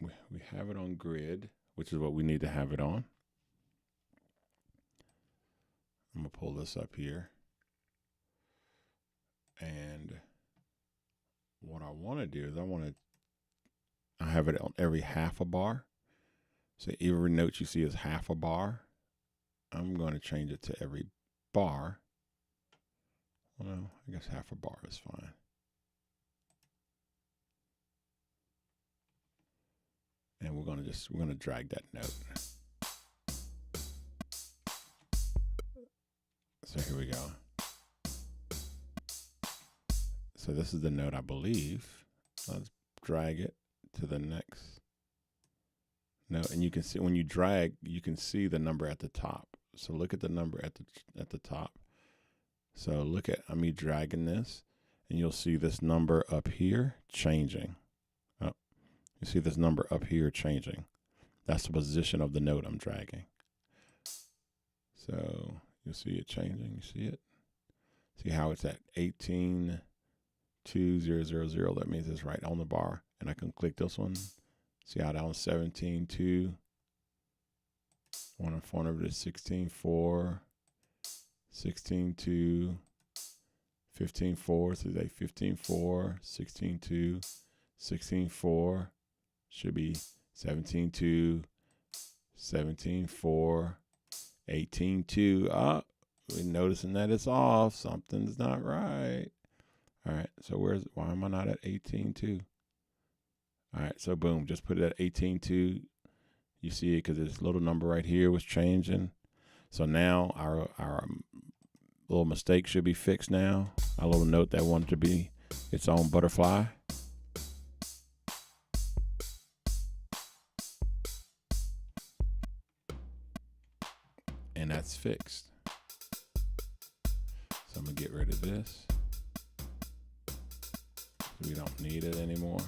We have it on grid, which is what we need to have it on. I'm gonna pull this up here, and what I want to do is I have it on every half a bar. So every note you see is half a bar. I'm going to change it to every bar. Well, I guess half a bar is fine. And we're going to drag that note. So here we go. So this is the note, I believe. Let's drag it to the next note. And you can see when you drag, you can see the number at the top. So look at the number at the top. So look at me dragging this, and you'll see this number up here changing. Oh, you see this number up here changing. That's the position of the note I'm dragging. So you'll see it changing. You see it? See how it's at 18.2000. That means it's right on the bar. And I can click this one. See how that one's 17.2. One on 4 over to 16.4. 16.2. 15.4. So they 15.4. 16.2. 16.4. Should be 17.2. 17.4. 18.2. we're noticing that it's off. Something's not right. All right, so why am I not at 18.2? All right, so boom, just put it at 18.2. You see it because this little number right here was changing. So now our little mistake should be fixed now. Our little note that wanted to be its own butterfly. And that's fixed. So I'm gonna get rid of this. We don't need it anymore.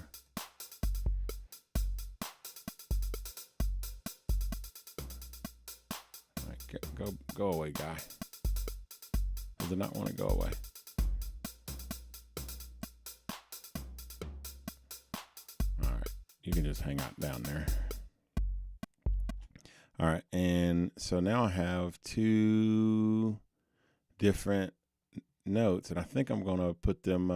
All right, go away, guy. Does it not want to go away? All right, you can just hang out down there. All right, and so now I have two different notes, and I think I'm gonna put them.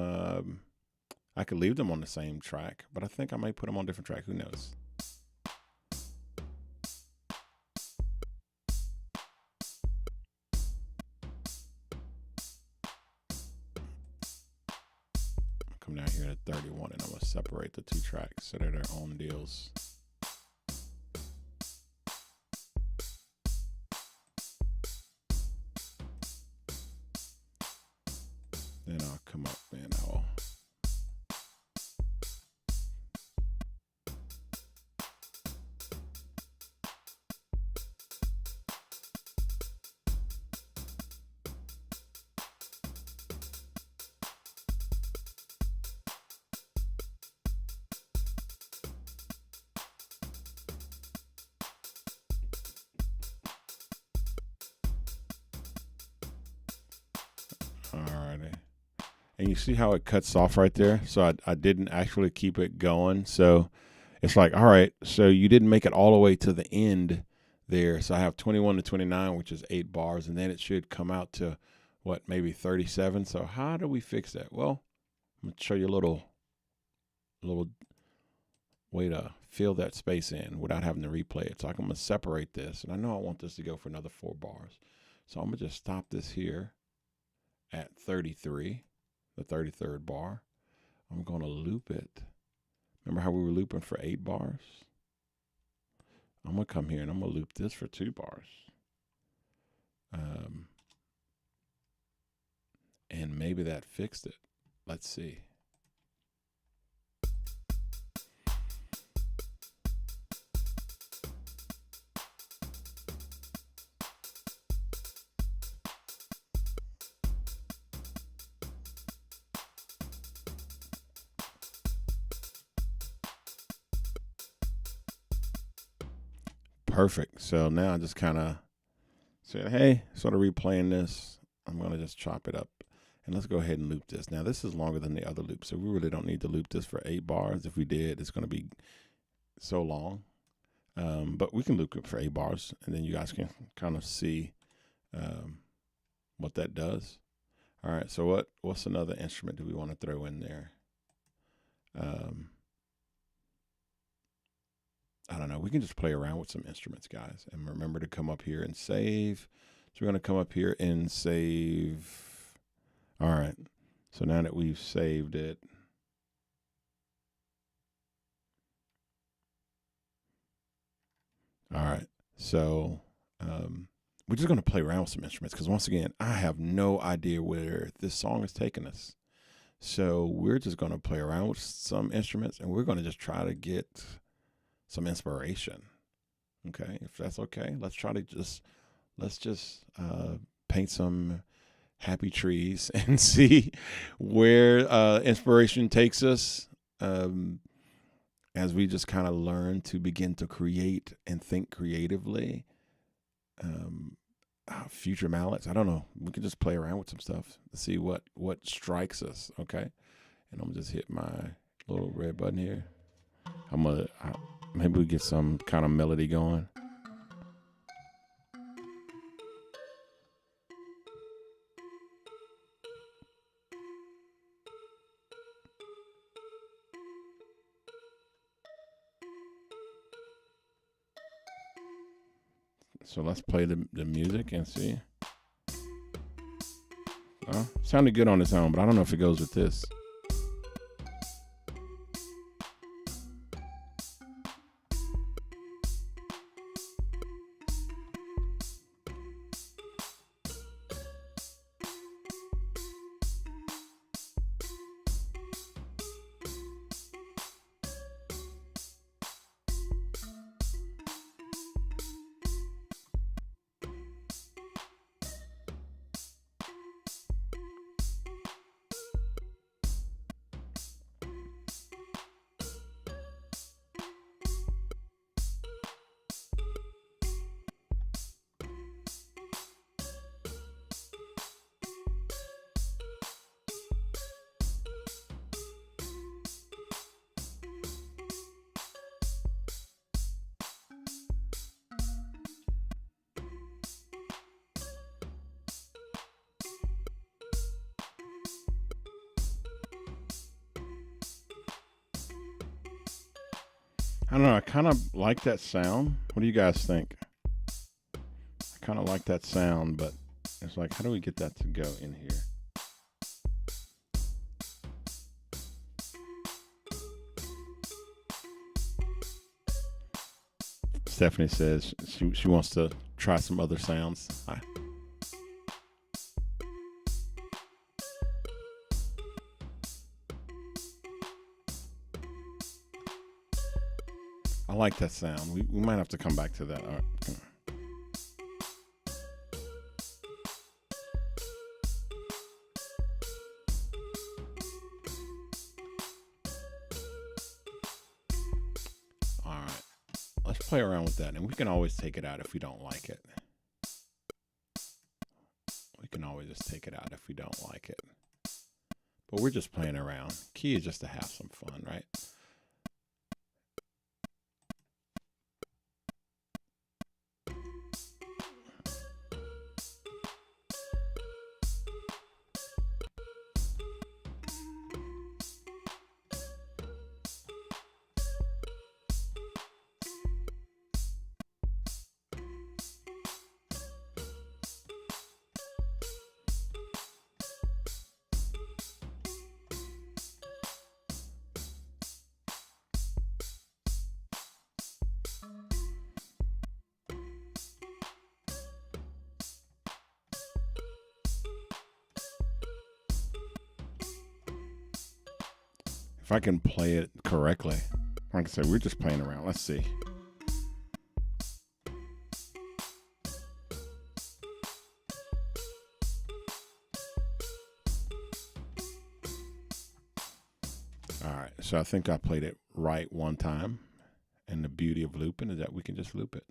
I could leave them on the same track, but I think I might put them on different track. Who knows? Come down here to 31, and I'm gonna separate the two tracks so they're their own deals. Then I'll come up and I'll Alrighty. And you see how it cuts off right there? So I didn't actually keep it going. So it's like, all right, so you didn't make it all the way to the end there. So I have 21 to 29, which is 8 bars. And then it should come out to, what, maybe 37. So how do we fix that? Well, I'm going to show you a little way to fill that space in without having to replay it. So I'm going to separate this. And I know I want this to go for another 4 bars. So I'm going to just stop this here at 33, the 33rd bar. I'm going to loop it. Remember how we were looping for 8 bars? I'm going to come here and I'm going to loop this for 2 bars. And maybe that fixed it. Let's see. Perfect. So now I just kind of said, hey, sort of replaying this. I'm going to just chop it up. And let's go ahead and loop this. Now, this is longer than the other loop, so we really don't need to loop this for 8 bars. If we did, it's going to be so long. But we can loop it for 8 bars, and then you guys can kind of see what that does. All right, so what's another instrument do we want to throw in there? I don't know. We can just play around with some instruments, guys. And remember to come up here and save. So we're going to come up here and save. All right. So now that we've saved it. All right. So we're just going to play around with some instruments because, once again, I have no idea where this song is taking us. So we're just going to play around with some instruments, and we're going to just try to get some inspiration. Okay, if that's okay, let's just paint some happy trees and see where inspiration takes us as we just kind of learn to begin to create and think creatively. Future mallets, I don't know. We can just play around with some stuff to see what strikes us. Okay, and I'm gonna just hit my little red button here. Maybe we get some kind of melody going. So let's play the music and see. Sounded good on its own, but I don't know if it goes with this. I don't know. I kind of like that sound. What do you guys think? I kind of like that sound, but it's like, how do we get that to go in here? Stephanie says she wants to try some other sounds. I like that sound. We might have to come back to that. All right. All right. Let's play around with that, and we can always take it out if we don't like it. We can always just take it out if we don't like it. But we're just playing around. Key is just to have some fun, right? If I can play it correctly. Like I said, we're just playing around. Let's see. All right, so I think I played it right one time. And the beauty of looping is that we can just loop it.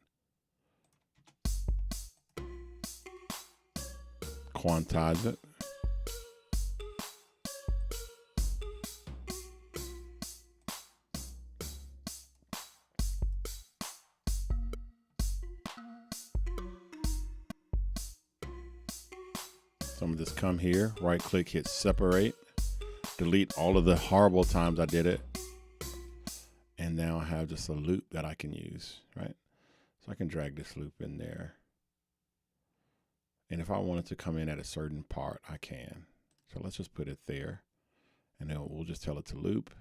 Quantize it. So I'm gonna just come here, right click, hit separate, delete all of the horrible times I did it. And now I have just a loop that I can use, right? So I can drag this loop in there. And if I wanted to come in at a certain part, I can. So let's just put it there. And then we'll just tell it to loop.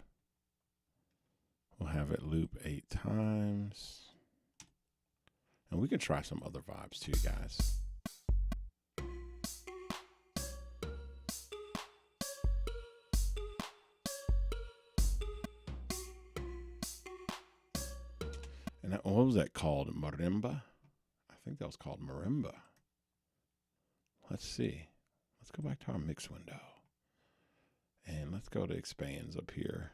We'll have it loop 8 times. And we can try some other vibes too, guys. And that, what was that called? Marimba? I think that was called marimba. Let's see. Let's go back to our mix window. And let's go to expands up here.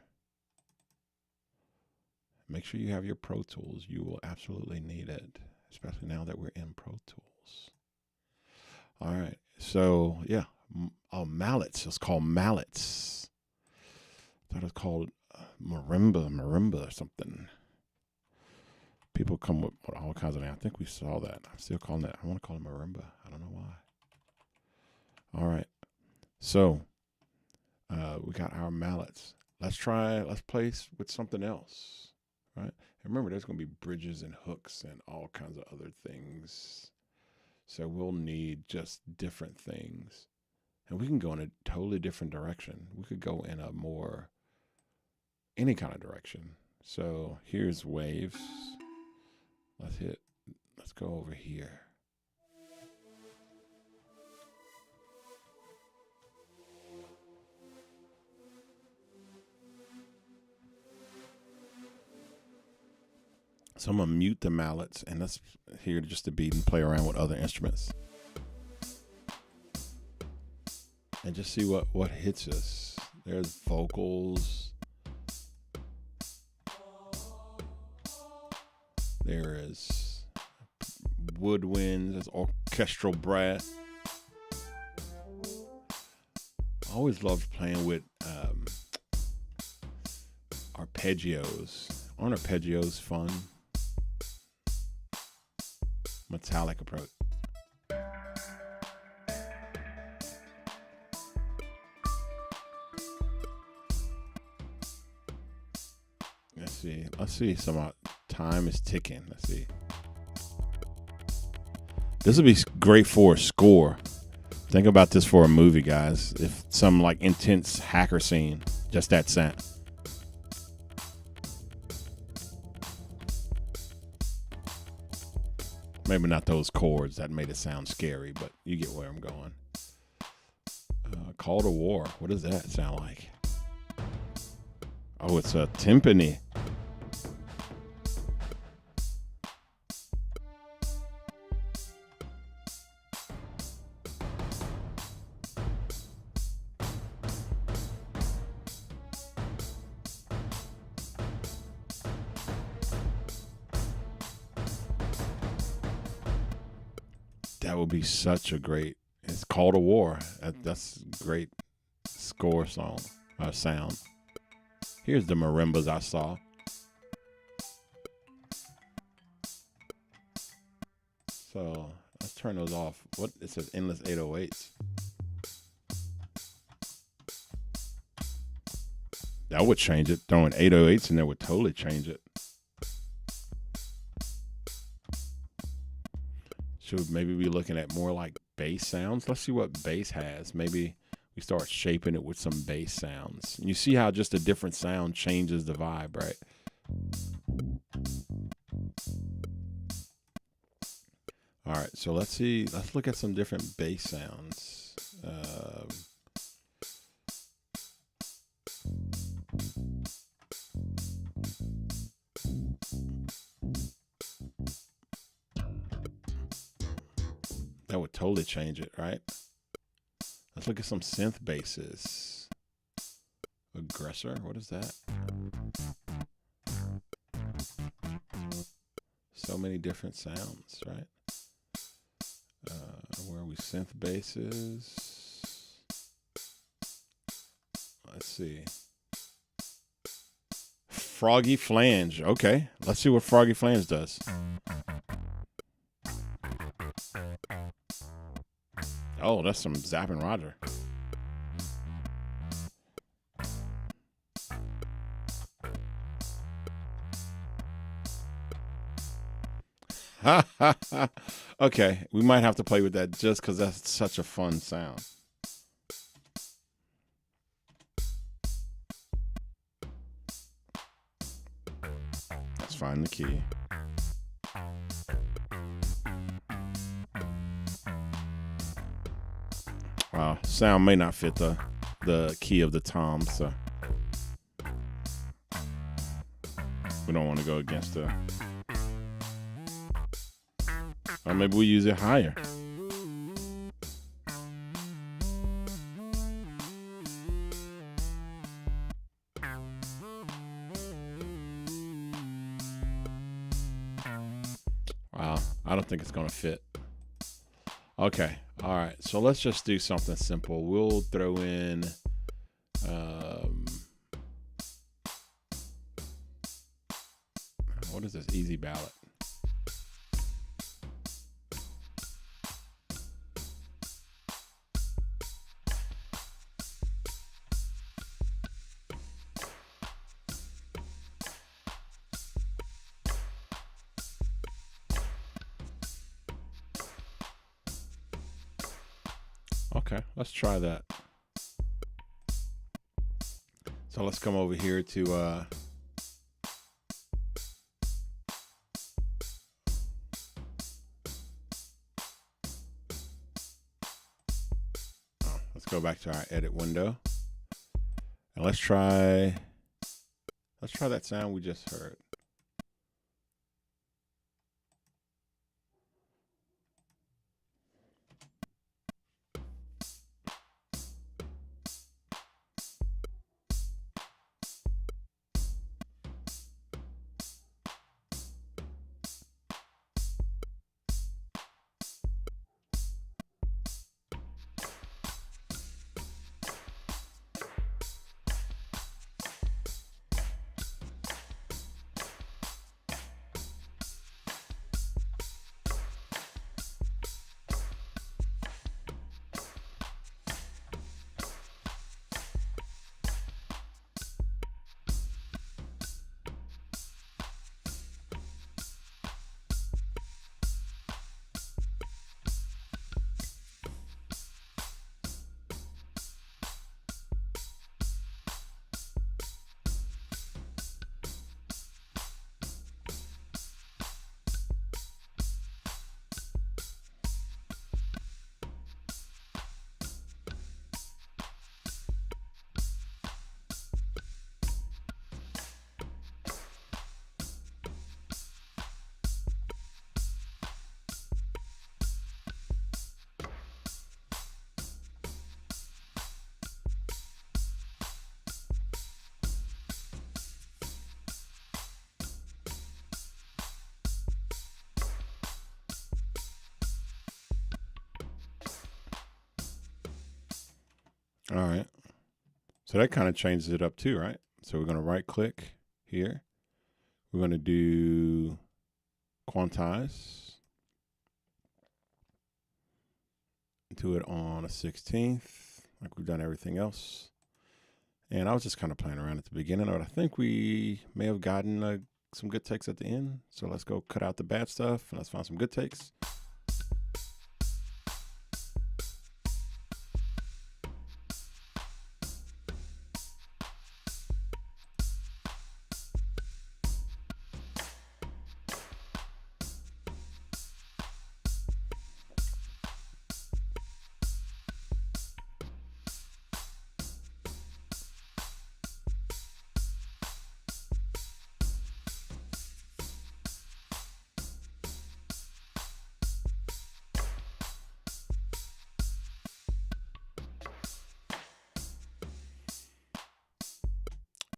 Make sure you have your Pro Tools. You will absolutely need it, especially now that we're in Pro Tools. All right. So, yeah. Oh, mallets. It's called mallets. I thought it was called marimba or something. People come with all kinds of names. I think we saw that. I'm still calling it. I want to call it marimba. I don't know why. All right. So we got our mallets. Let's play with something else. Right. And remember, there's going to be bridges and hooks and all kinds of other things. So we'll need just different things. And we can go in a totally different direction. We could go in any kind of direction. So here's waves. Let's go over here. So I'm gonna mute the mallets and let's hear just the beat and play around with other instruments. And just see what hits us. There's vocals. There is woodwinds. There's orchestral brass. I always loved playing with arpeggios. Aren't arpeggios fun? Metallic approach. Let's see. Some time is ticking. Let's see. This would be great for a score. Think about this for a movie, guys. If some like intense hacker scene, just that sound. Maybe not those chords that made it sound scary, but you get where I'm going. Call to War. What does that sound like? Oh, it's a timpani. That would be such a great. It's Call to War. That's great score sound. Here's the marimbas I saw. So let's turn those off. What it says endless 808s. That would change it. Throwing 808s in there would totally change it. Should maybe be looking at more like bass sounds. Let's see what bass has. Maybe we start shaping it with some bass sounds. You see how just a different sound changes the vibe, right? All right, so let's see. Let's look at some different bass sounds. That would totally change it, right? Let's look at some synth basses. Aggressor, what is that? So many different sounds, right? Where are we? Synth basses. Let's see. Froggy Flange. Okay, let's see what Froggy Flange does. Oh, that's some Zappin' Roger. Okay, we might have to play with that just because that's such a fun sound. Let's find the key. Wow, sound may not fit the key of the tom, so we don't want to go against the. Or maybe we use it higher. Wow, I don't think it's going to fit. Okay, all right. So let's just do something simple. We'll throw in what is this? Easy ballot. Okay, let's try that. So let's come over here to let's go back to our edit window. And let's try that sound we just heard. All right. So that kind of changes it up too, right? So we're going to right click here. We're going to do quantize. Do it on a 16th, like we've done everything else. And I was just kind of playing around at the beginning, but I think we may have gotten some good takes at the end. So let's go cut out the bad stuff and let's find some good takes.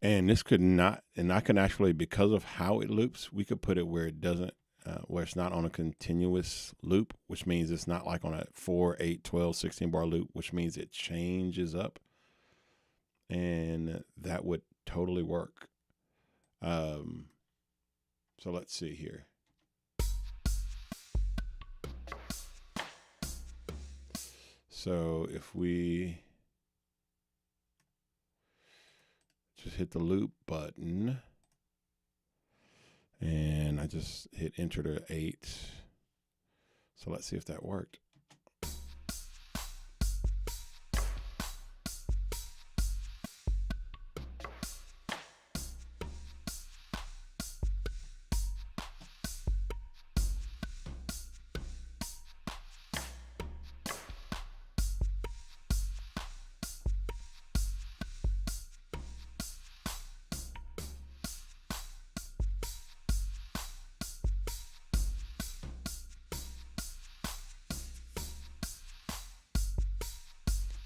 And this could not, and I can actually, because of how it loops, we could put it where it doesn't, where it's not on a continuous loop, which means it's not like on a 4, 8, 12, 16 bar loop, which means it changes up. And that would totally work. So let's see here. So if we just hit the loop button and I just hit enter to 8. So let's see if that worked.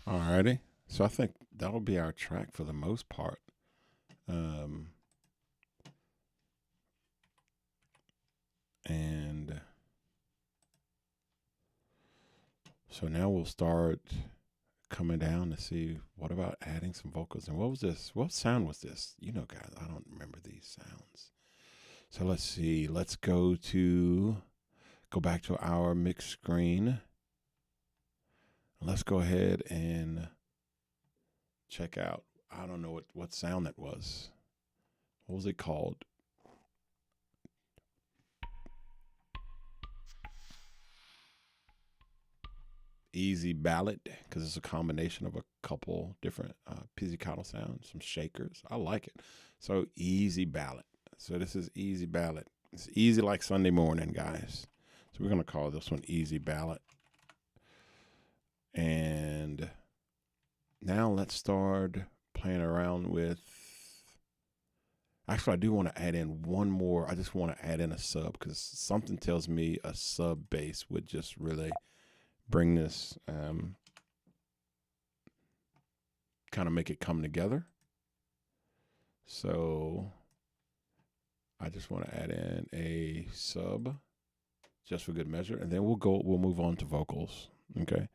Alrighty. So I think that'll be our track for the most part. And so now we'll start coming down to see what about adding some vocals. And what was this? What sound was this? You know, guys, I don't remember these sounds. So let's see. Let's go back to our mix screen. Let's go ahead and check out. I don't know what sound that was. What was it called? easy ballad because it's a combination of a couple different pizzicato sounds, some shakers. I like it. So easy ballad. So this is easy ballad. It's easy like Sunday morning, guys. So we're going to call this one easy ballad. And now let's start playing around with. Actually, I do want to add in one more. I just want to add in a sub because something tells me a sub bass would just really bring this, kind of make it come together. So I just want to add in a sub just for good measure. And then we'll move on to vocals. Okay.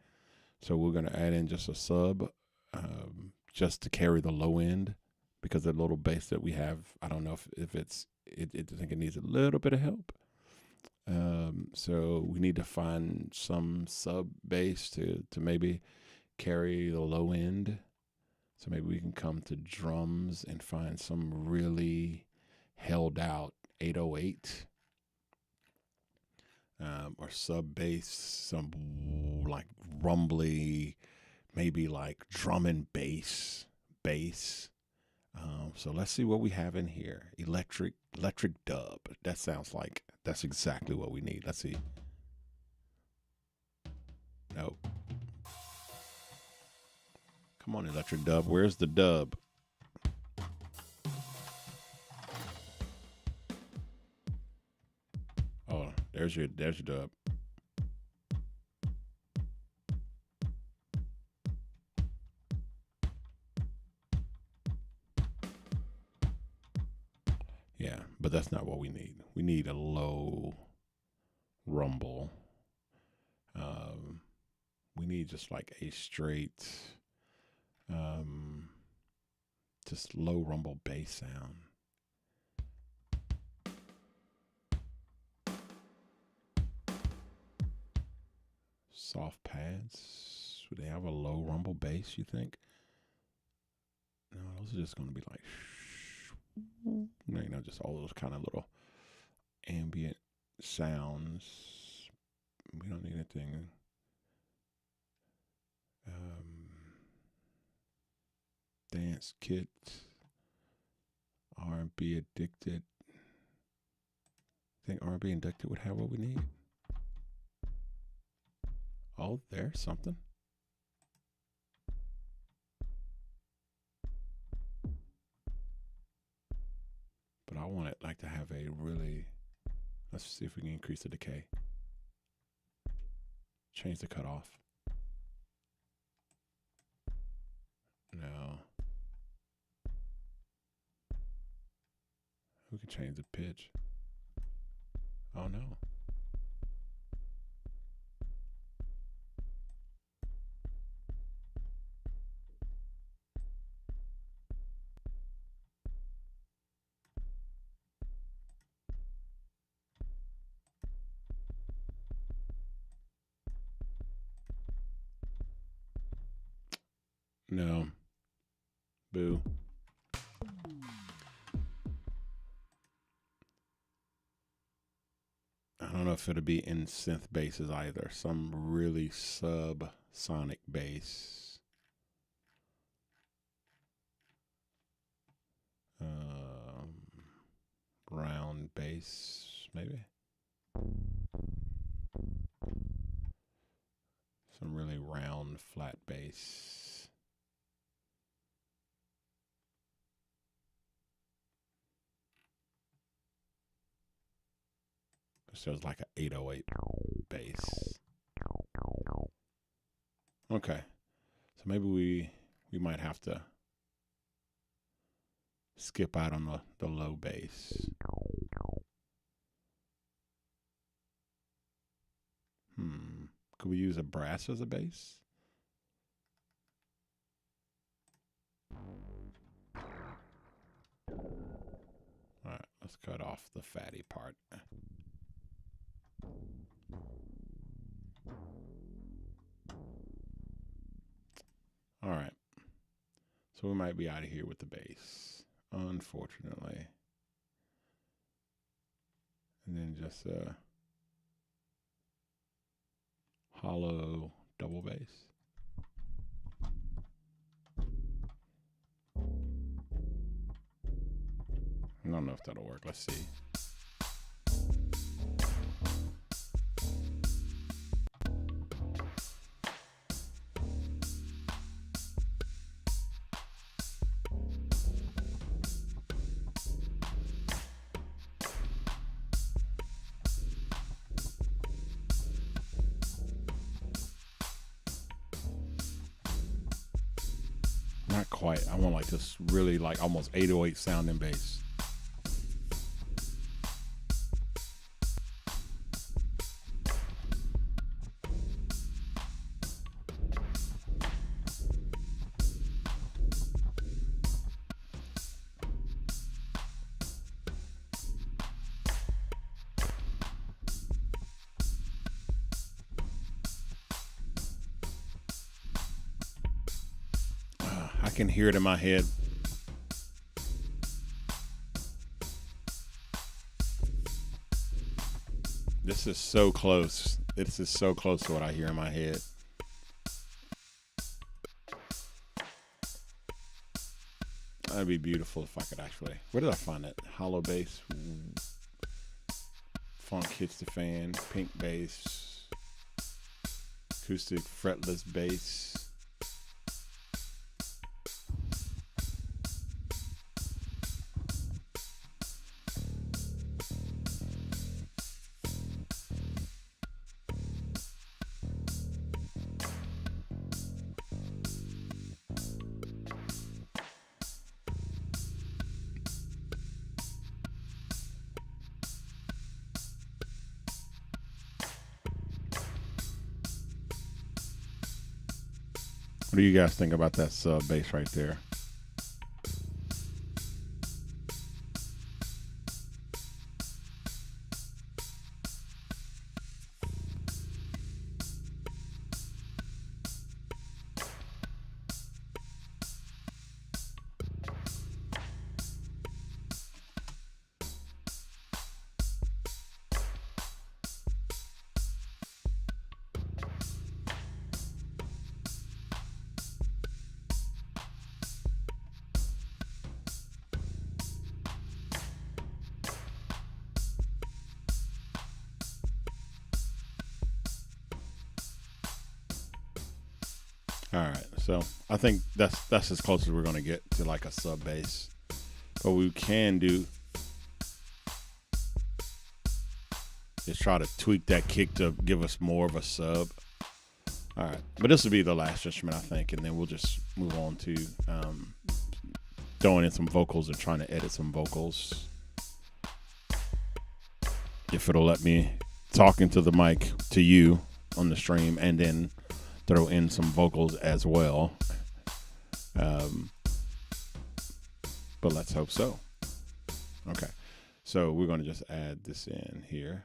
So we're going to add in just a sub just to carry the low end. Because the little bass that we have, I don't know if I think it needs a little bit of help. So we need to find some sub bass to maybe carry the low end. So maybe we can come to drums and find some really held out 808 or sub bass, some like rumbly, maybe like drum and bass. So let's see what we have in here. Electric dub. That sounds like that's exactly what we need. Let's see. Nope. Come on, electric dub. Where's the dub? Oh, there's your dub. Yeah, but that's not what we need. We need a low rumble. We need just like a straight, just low rumble bass sound. Soft pads. Would they have a low rumble bass, you think? No, those are just going to be like, just all those kind of little ambient sounds. We don't need anything. Dance Kit, R&B Addicted. Think R&B Addicted would have what we need? Oh, there's something. But I want it like to have a really. Let's see if we can increase the decay. Change the cutoff. No. We can change the pitch. Oh no. No. Boo. I don't know if it'll be in synth basses either. Some really sub-sonic bass. Round bass, maybe. Some really round, flat bass. So it's like an 808 bass. Okay. So maybe we might have to skip out on the low bass. Could we use a brass as a bass? All right, let's cut off the fatty part. All right. So we might be out of here with the bass, unfortunately. And then just hollow double bass. I don't know if that'll work. Let's see. Not quite. I want like this really like almost 808 sounding bass. I can hear it in my head. This is so close. This is so close to what I hear in my head. That'd be beautiful if I could actually. Where did I find that? Hollow bass. Funk hits the fan. Pink bass. Acoustic fretless bass. What do you guys think about that sub bass right there? All right, so I think that's as close as we're gonna get to like a sub bass. What we can do is try to tweak that kick to give us more of a sub. All right, but this will be the last instrument, I think, and then we'll just move on to throwing in some vocals and trying to edit some vocals. If it'll let me talk into the mic to you on the stream and then throw in some vocals as well. But let's hope so. Okay, so we're going to just add this in here.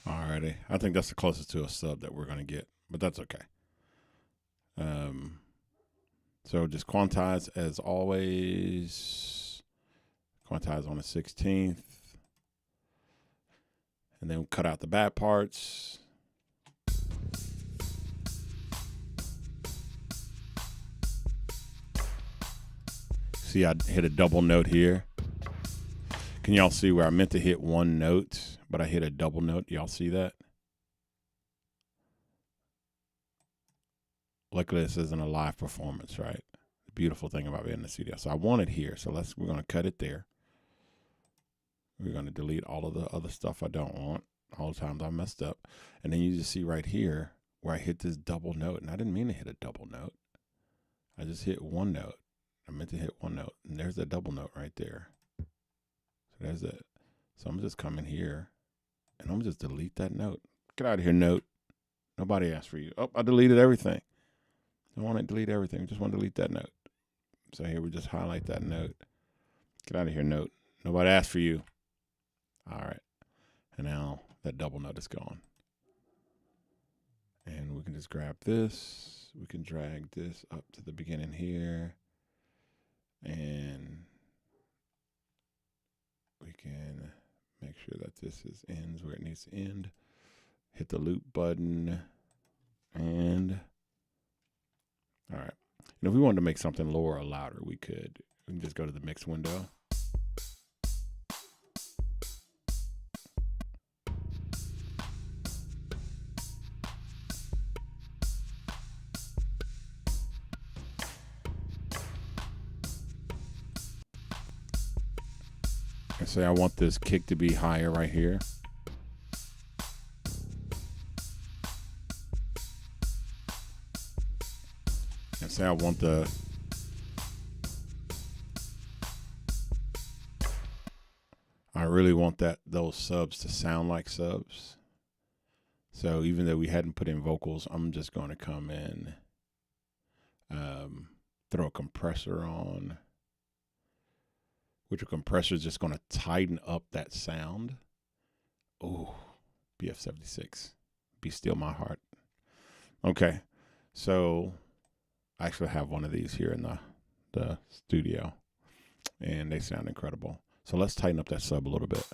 Alrighty, I think that's the closest to a sub that we're going to get, but that's okay. So just quantize as always. Quantize on the 16th. And then cut out the bad parts. See, I hit a double note here. Can y'all see where I meant to hit one note, but I hit a double note? Y'all see that? Luckily, this isn't a live performance, right? The beautiful thing about being in the studio. So I want it here. So we're going to cut it there. We're going to delete all of the other stuff I don't want, all the times I messed up. And then you just see right here where I hit this double note. And I didn't mean to hit a double note. I just hit one note. I meant to hit one note. And there's that double note right there. So there's it. So I'm just coming here and I'm just delete that note. Get out of here, note. Nobody asked for you. Oh, I deleted everything. I want to delete everything. I just want to delete that note. So here we just highlight that note. Get out of here, note. Nobody asked for you. All right. And now that double note is gone. And we can just grab this. We can drag this up to the beginning here. And we can make sure that this ends where it needs to end. Hit the loop button. And all right. And if we wanted to make something lower or louder, we could. We can just go to the mix window. And say I want this kick to be higher right here. And say I want I really want those subs to sound like subs. So even though we hadn't put in vocals, I'm just going to come in, throw a compressor on, which a compressor is just going to tighten up that sound. Oh, BF76, Be Still My Heart. Okay, so I actually have one of these here in the studio, and they sound incredible. So let's tighten up that sub a little bit.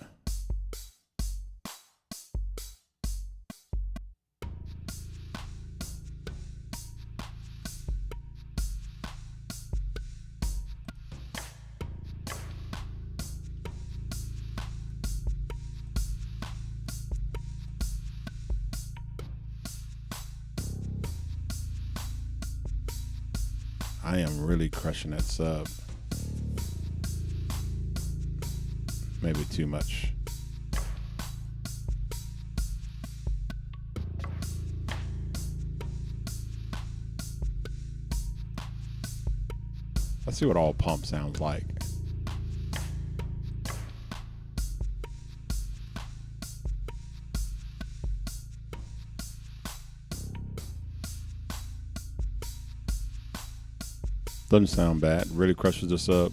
I am really crushing that sub. Maybe too much. Let's see what all pump sounds like. Doesn't sound bad. Really crushes this up.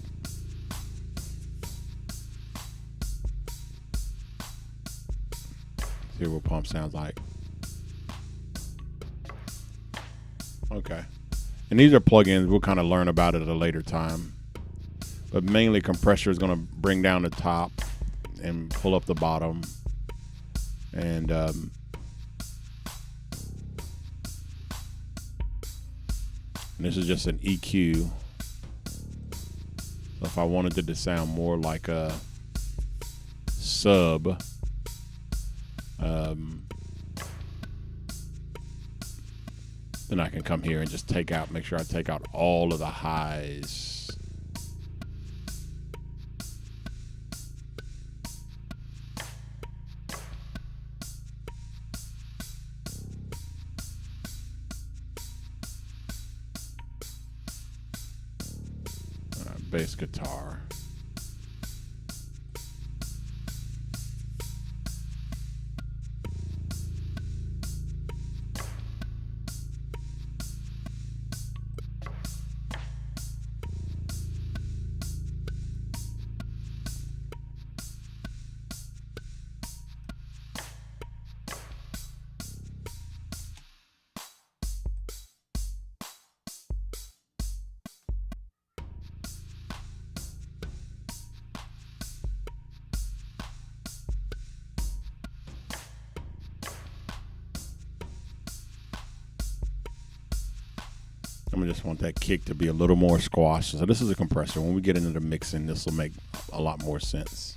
See what pump sounds like. Okay. And these are plugins. We'll kind of learn about it at a later time. But mainly compressor is going to bring down the top and pull up the bottom. And this is just an EQ. So if I wanted it to sound more like a sub, then I can come here and just make sure I take out all of the highs. Bass guitar. I just want that kick to be a little more squashed. So this is a compressor. When we get into the mixing, this will make a lot more sense.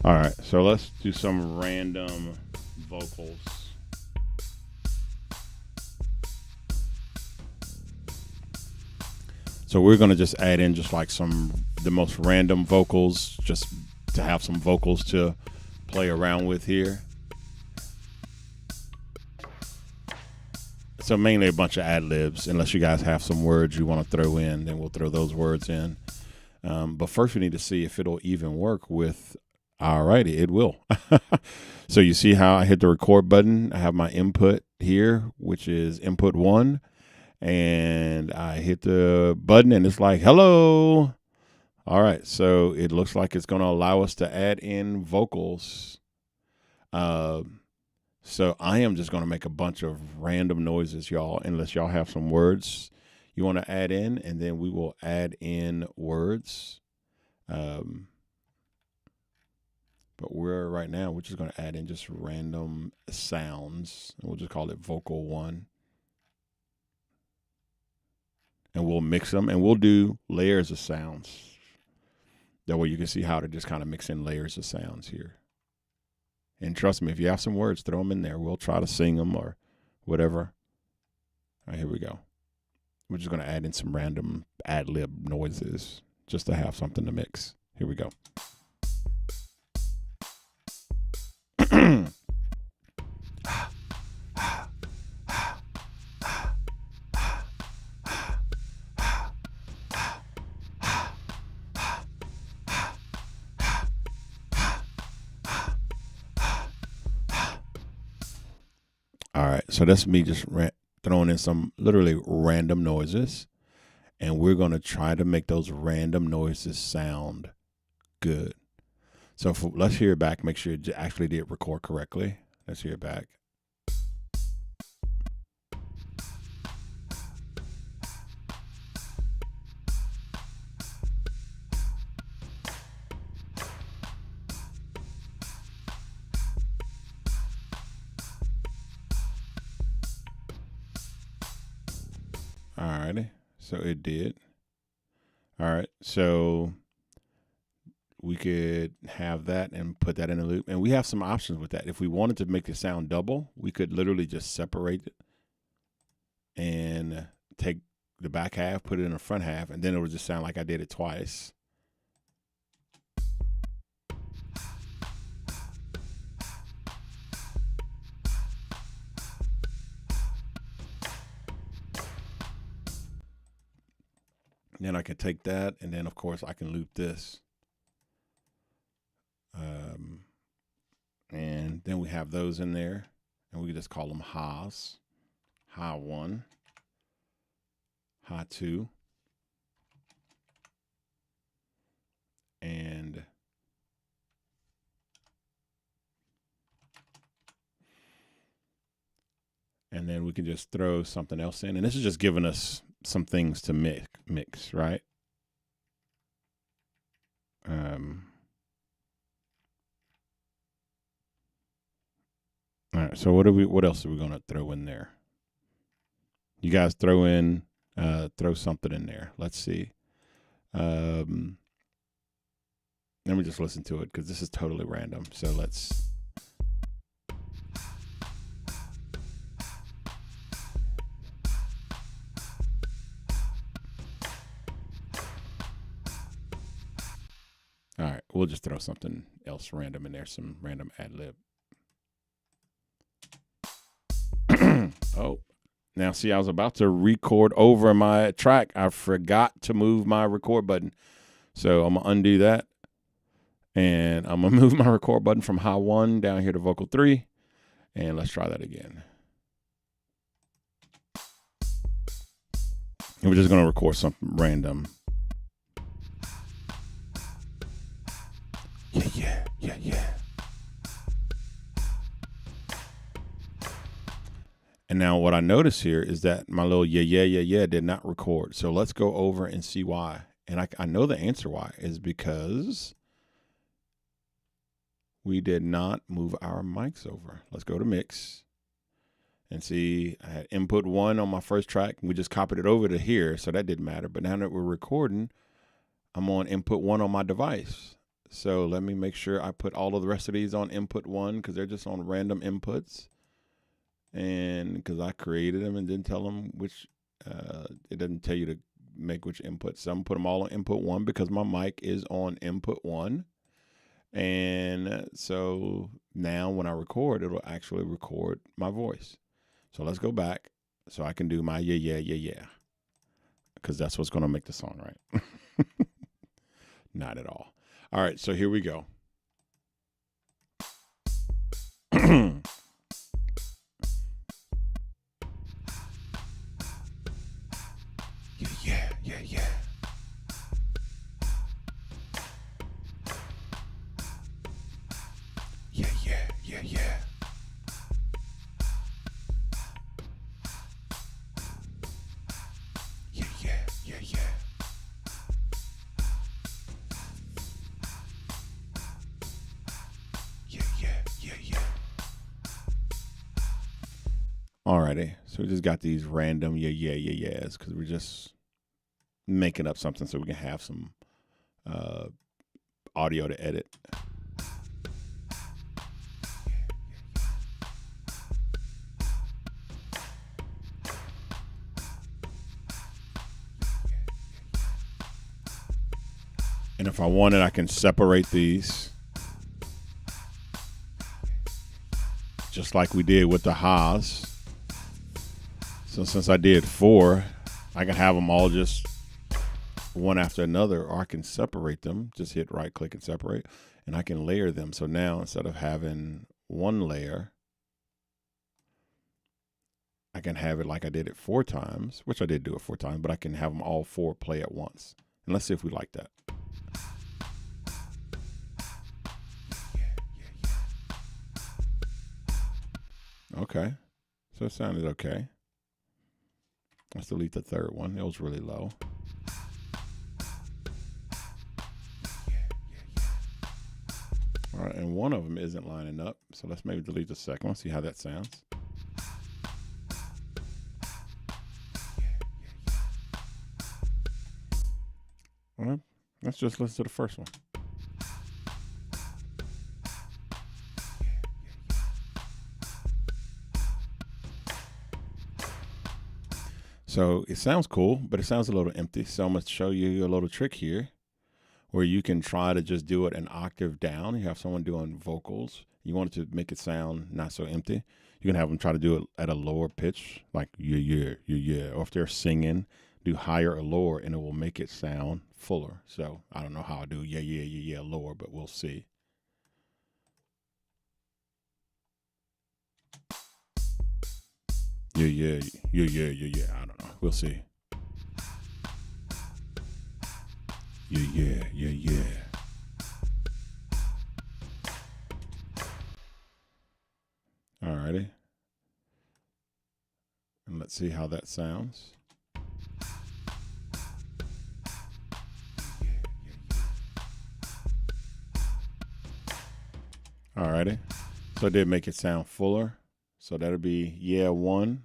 All right, so let's do some random vocals. So we're gonna just add in just like the most random vocals, just to have some vocals to play around with here. So mainly a bunch of ad libs, unless you guys have some words you want to throw in, then we'll throw those words in. But first we need to see if it'll even work with, alrighty, it will. So you see how I hit the record button, I have my input here, which is input 1, and I hit the button and it's like, hello. All right, so it looks like it's going to allow us to add in vocals. So I am just going to make a bunch of random noises, y'all, unless y'all have some words you want to add in, and then we will add in words. But right now, we're just going to add in just random sounds. We'll just call it vocal 1. And we'll mix them, and we'll do layers of sounds. That way you can see how to just kind of mix in layers of sounds here. And trust me, if you have some words, throw them in there. We'll try to sing them or whatever. All right, here we go. We're just going to add in some random ad-lib noises just to have something to mix. Here we go. All right, so that's me just throwing in some literally random noises, and we're going to try to make those random noises sound good. So let's hear it back, make sure it actually did record correctly. Let's hear it back. Alrighty, so it did. All right, so we could have that and put that in a loop, and we have some options with that. If we wanted to make it sound double, we could literally just separate it and take the back half, put it in the front half, and then it would just sound like I did it twice. Then I can take that, and then of course I can loop this. And then we have those in there, and we just call them ha's. Ha 1, ha 2, and then we can just throw something else in. And this is just giving us some things to mix, right? All right, so what else are we gonna throw in there? You guys throw something in there. Let's see. Let me just listen to it because this is totally random. So let's. All right, we'll just throw something else random in there, some random ad lib. Oh, now see, I was about to record over my track. I forgot to move my record button. So I'm going to undo that. And I'm going to move my record button from Ha 1 down here to vocal 3. And let's try that again. And we're just going to record something random. Yeah. And now what I notice here is that my little yeah did not record. So let's go over and see why. And I know the answer why is because we did not move our mics over. Let's go to mix and see. I had input 1 on my first track. We just copied it over to here, so that didn't matter. But now that we're recording, I'm on input 1 on my device. So let me make sure I put all of the rest of these on input 1 because they're just on random inputs. And because I created them and didn't tell them which, it doesn't tell you to make which input. So I'm put them all on input 1 because my mic is on input 1. And so now when I record, it'll actually record my voice. So let's go back so I can do my yeah. Because that's what's going to make the song, right? Not at all. All right, so here we go. Yeah. Alrighty, so we just got these random yeahs because we're just making up something so we can have some audio to edit. And if I wanted, I can separate these just like we did with the ha's. So since I did 4, I can have them all just one after another, or I can separate them. Just hit right click and separate, and I can layer them. So now instead of having one layer, I can have it like I did it 4 times, which I did do it 4 times, but I can have them all 4 play at once. And let's see if we like that. Okay, so it sounded okay. Let's delete the third one. It was really low. All right, and one of them isn't lining up, so let's maybe delete the second one, see how that sounds. All right, let's just listen to the first one. So it sounds cool, but it sounds a little empty. So I'm going to show you a little trick here where you can try to just do it an octave down. You have someone doing vocals. You want it to make it sound not so empty. You can have them try to do it at a lower pitch, like yeah. Or if they're singing, do higher or lower, and it will make it sound fuller. So I don't know how I do yeah lower, but we'll see. Yeah. I don't know. We'll see. Yeah. Alrighty. And let's see how that sounds. Alrighty. So I did make it sound fuller. So that'll be yeah 1.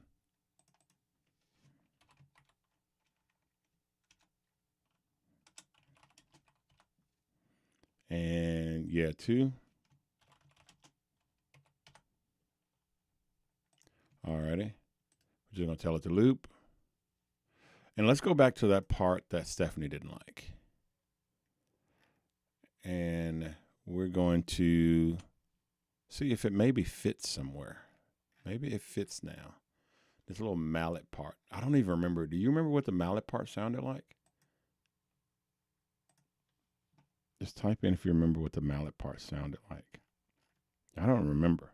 And yeah 2. Alrighty. We're just going to tell it to loop. And let's go back to that part that Stephanie didn't like. And we're going to see if it maybe fits somewhere. Maybe it fits now. This little mallet part. I don't even remember. Do you remember what the mallet part sounded like? Just type in if you remember what the mallet part sounded like. I don't remember.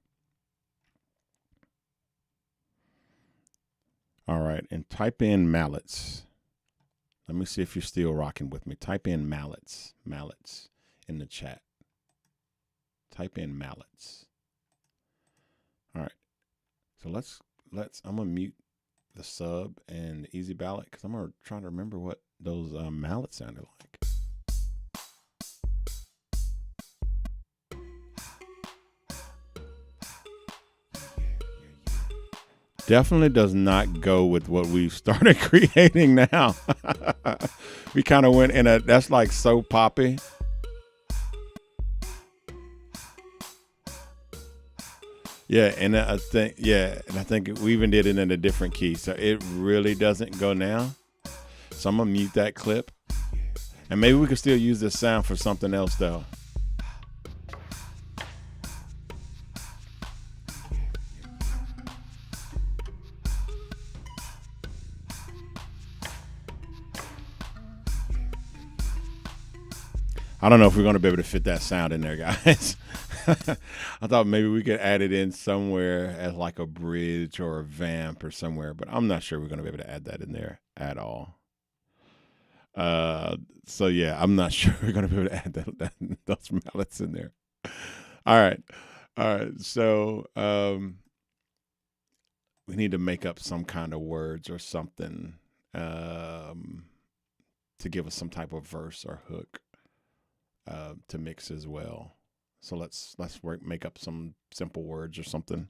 All right, and type in mallets. Let me see if you're still rocking with me. Type in mallets in the chat. Type in mallets. All right, so let's I'm gonna mute the sub and the easy ballot because I'm gonna try to remember what those mallets sounded like. Definitely does not go with what we've started creating now. We kind of went in that's like so poppy. Yeah, and I think we even did it in a different key, so it really doesn't go now. So I'm gonna mute that clip, and maybe we could still use this sound for something else though. I don't know if we're gonna be able to fit that sound in there, guys. I thought maybe we could add it in somewhere as like a bridge or a vamp or somewhere, but I'm not sure we're gonna be able to add that in there at all. So yeah, I'm not sure we're gonna be able to add those mallets in there. All right, all right. So we need to make up some kind of words or something to give us some type of verse or hook to mix as well. So let's make up some simple words or something.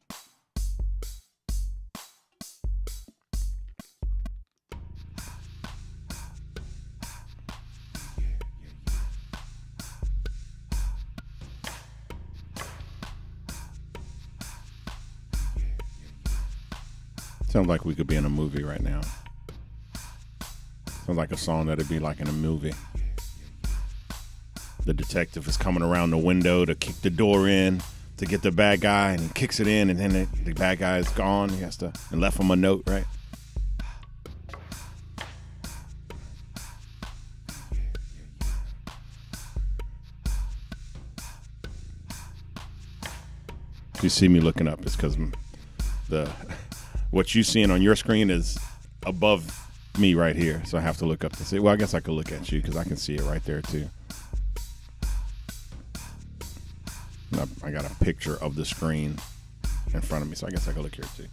Sounds like we could be in a movie right now. Sounds like a song that'd be like in a movie. The detective is coming around the window to kick the door in to get the bad guy, and he kicks it in, and then the bad guy is gone. He has to, and left him a note, right? If you see me looking up, it's because what you seeing on your screen is above me right here, so I have to look up to see. Well, I guess I could look at you because I can see it right there too. I got a picture of the screen in front of me, so I guess I could look here too.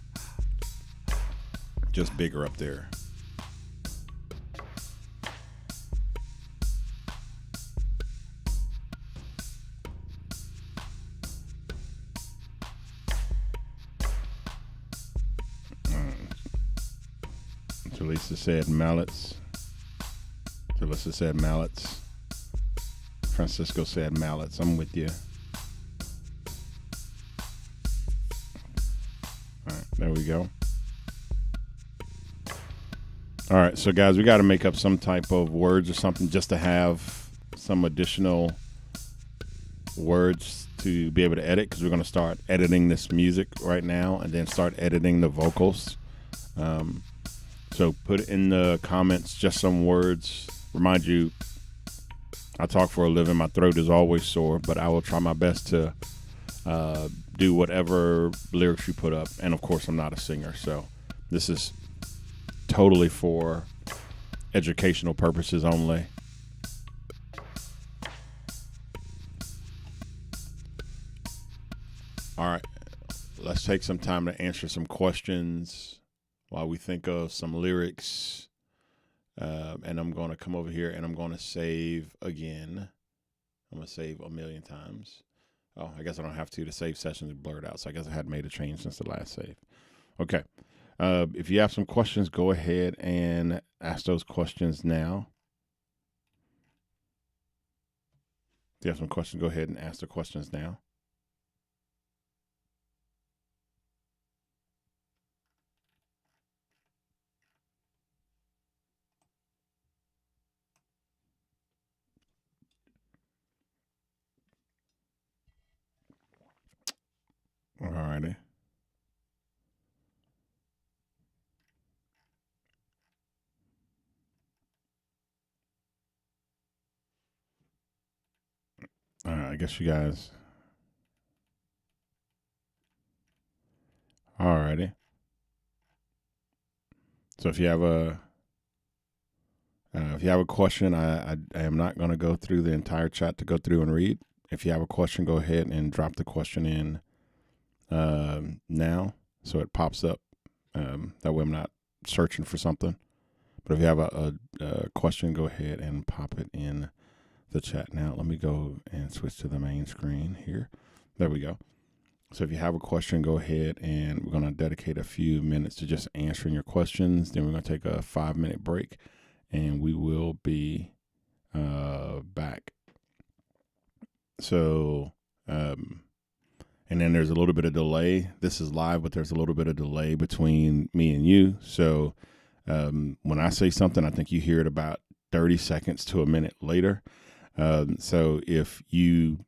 Just bigger up there. Talisa said mallets. Talisa said mallets. Francisco said mallets. I'm with you. All right, there we go. All right, so guys, we got to make up some type of words or something just to have some additional words to be able to edit, because we're going to start editing this music right now and then start editing the vocals. So put in the comments just some words. Remind you, I talk for a living. My throat is always sore, but I will try my best to do whatever lyrics you put up. And of course, I'm not a singer, so this is totally for educational purposes only. All right, let's take some time to answer some questions while we think of some lyrics. And I'm going to come over here and I'm going to save again. I'm going to save a million times. Oh, I guess I don't have to. The save session is blurred out, so I guess I had made a change since the last save. Okay. If you have some questions, go ahead and ask those questions now. If you have some questions, go ahead and ask the questions now. All righty. All right, I guess you guys. All righty. So if you have a question, I am not going to go through the entire chat to go through and read. If you have a question, go ahead and drop the question in now, so it pops up. That way I'm not searching for something. But if you have a question, go ahead and pop it in the chat now. Let me go and switch to the main screen here. There we go. So if you have a question, go ahead, and we're going to dedicate a few minutes to just answering your questions. Then we're going to take a 5-minute break, and we will be back. So, and and then there's a little bit of delay. This is live, but there's a little bit of delay between me and you. So when I say something, I think you hear it about 30 seconds to a minute later. So if you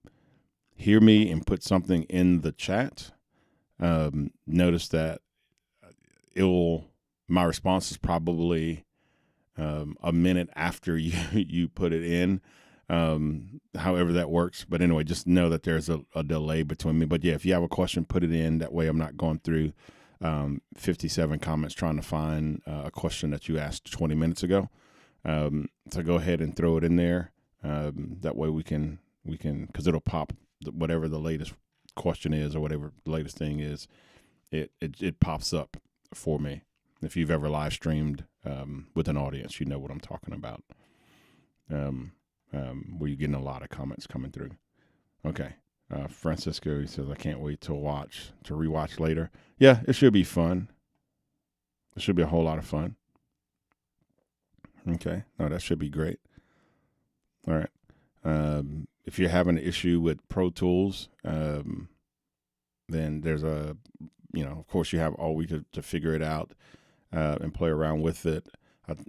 hear me and put something in the chat, notice that my response is probably a minute after you put it in, however that works. But anyway, just know that there's a delay between me. But yeah, if you have a question, put it in. That way I'm not going through 57 comments trying to find a question that you asked 20 minutes ago. So go ahead and throw it in there. That way we can, because it'll pop whatever the latest question is or whatever the latest thing is. It pops up for me. If you've ever live streamed with an audience, you know what I'm talking about. Where you're getting a lot of comments coming through. Okay. Francisco, he says, I can't wait to rewatch later. Yeah, it should be fun. It should be a whole lot of fun. Okay. No, that should be great. All right. If you're having an issue with Pro Tools, then there's of course you have all week to figure it out and play around with it.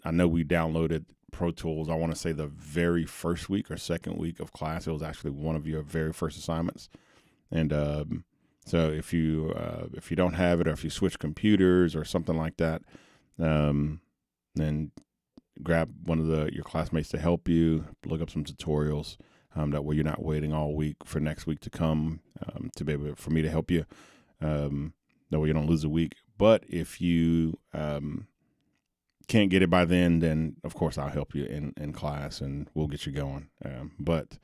I know we downloaded Pro Tools, I want to say the very first week or second week of class. It was actually one of your very first assignments. And so if you don't have it, or if you switch computers or something like that, then grab one of your classmates to help you, look up some tutorials. That way you're not waiting all week for next week to come to be able for me to help you. That way you don't lose a week. But if you can't get it by then of course I'll help you in class and we'll get you going. But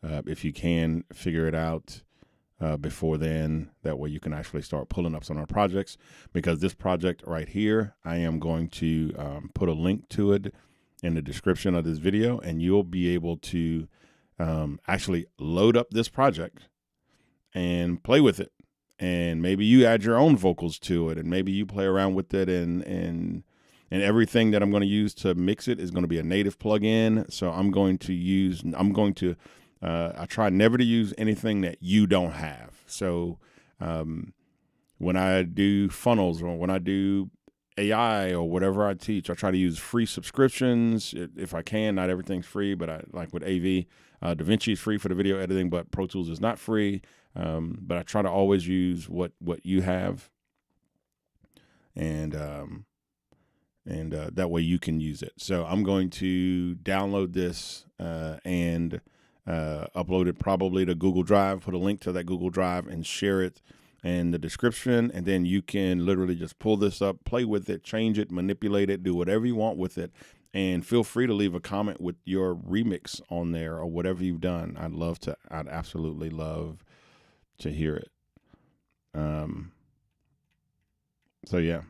if you can figure it out before then, that way you can actually start pulling up some of our projects, because this project right here, I am going to put a link to it in the description of this video, and you'll be able to actually load up this project and play with it. And maybe you add your own vocals to it, and maybe you play around with it, and everything that I'm going to use to mix it is going to be a native plugin. So I try never to use anything that you don't have. So when I do funnels or when I do AI or whatever I teach, I try to use free subscriptions if I can. Not everything's free, but I like with AV, DaVinci is free for the video editing, but Pro Tools is not free. But I try to always use what you have, and that way you can use it. So I'm going to download this and upload it probably to Google Drive, put a link to that Google Drive and share it in the description. And then you can literally just pull this up, play with it, change it, manipulate it, do whatever you want with it. And feel free to leave a comment with your remix on there or whatever you've done. I'd absolutely love to hear it. So yeah.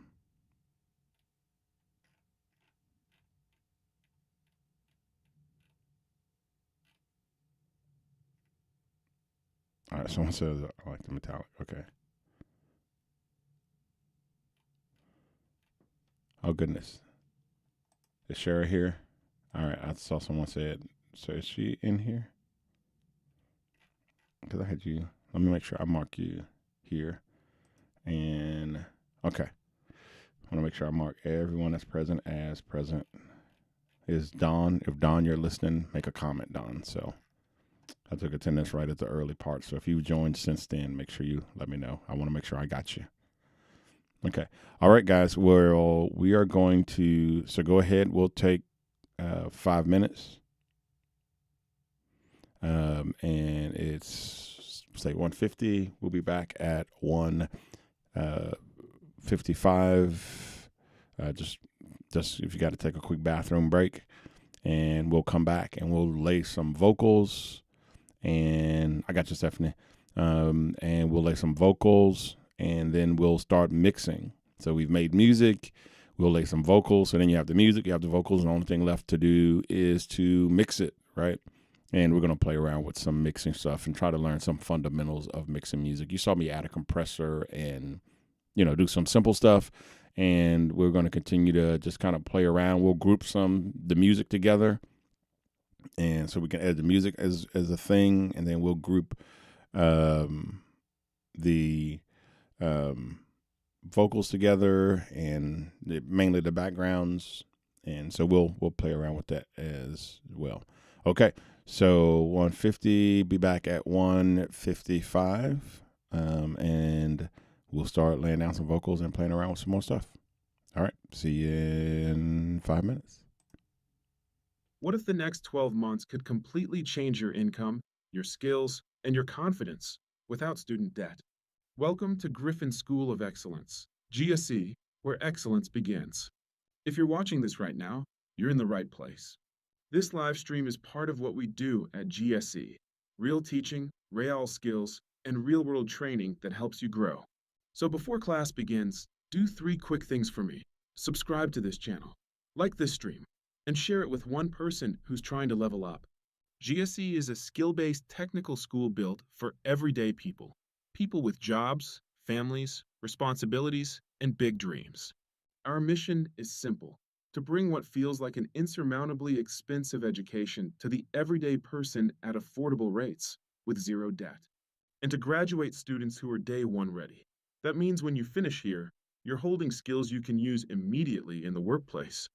All right, someone says I like the metallic. Okay. Oh goodness. Is Shara here? All right, I saw someone said, so is she in here? Because I had you. Let me make sure I mark you here. And okay. I want to make sure I mark everyone that's present as present. Is Dawn. If Dawn, you're listening, make a comment, Dawn. So I took attendance right at the early part. So if you've joined since then, make sure you let me know. I want to make sure I got you. Okay. All right, guys. Well, we are going to, so go ahead. We'll take 5 minutes. And it's, say, 1:50. We'll be back at 1:55. Just if you got to take a quick bathroom break. And we'll come back and we'll lay some vocals. And I got you, Stephanie. And we'll lay some vocals, and then we'll start mixing. So we've made music, we'll lay some vocals. So then you have the music, you have the vocals, and the only thing left to do is to mix it, right? And we're going to play around with some mixing stuff and try to learn some fundamentals of mixing music. You saw me add a compressor and, do some simple stuff. And we're going to continue to just kind of play around. We'll group the music together. And so we can add the music as a thing, and then we'll group the the um, vocals together and mainly the backgrounds. And so we'll play around with that as well. Okay, so 150, be back at 155, and we'll start laying down some vocals and playing around with some more stuff. All right, see you in 5 minutes. What if the next 12 months could completely change your income, your skills, and your confidence without student debt? Welcome to Griffin School of Excellence, GSE, where excellence begins. If you're watching this right now, you're in the right place. This live stream is part of what we do at GSE: real teaching, real skills, and real world training that helps you grow. So before class begins, do 3 quick things for me. Subscribe to this channel, like this stream, and share it with one person who's trying to level up. GSE is a skill-based technical school built for everyday people, people with jobs, families, responsibilities, and big dreams. Our mission is simple: to bring what feels like an insurmountably expensive education to the everyday person at affordable rates with zero debt, and to graduate students who are day one ready. That means when you finish here, you're holding skills you can use immediately in the workplace.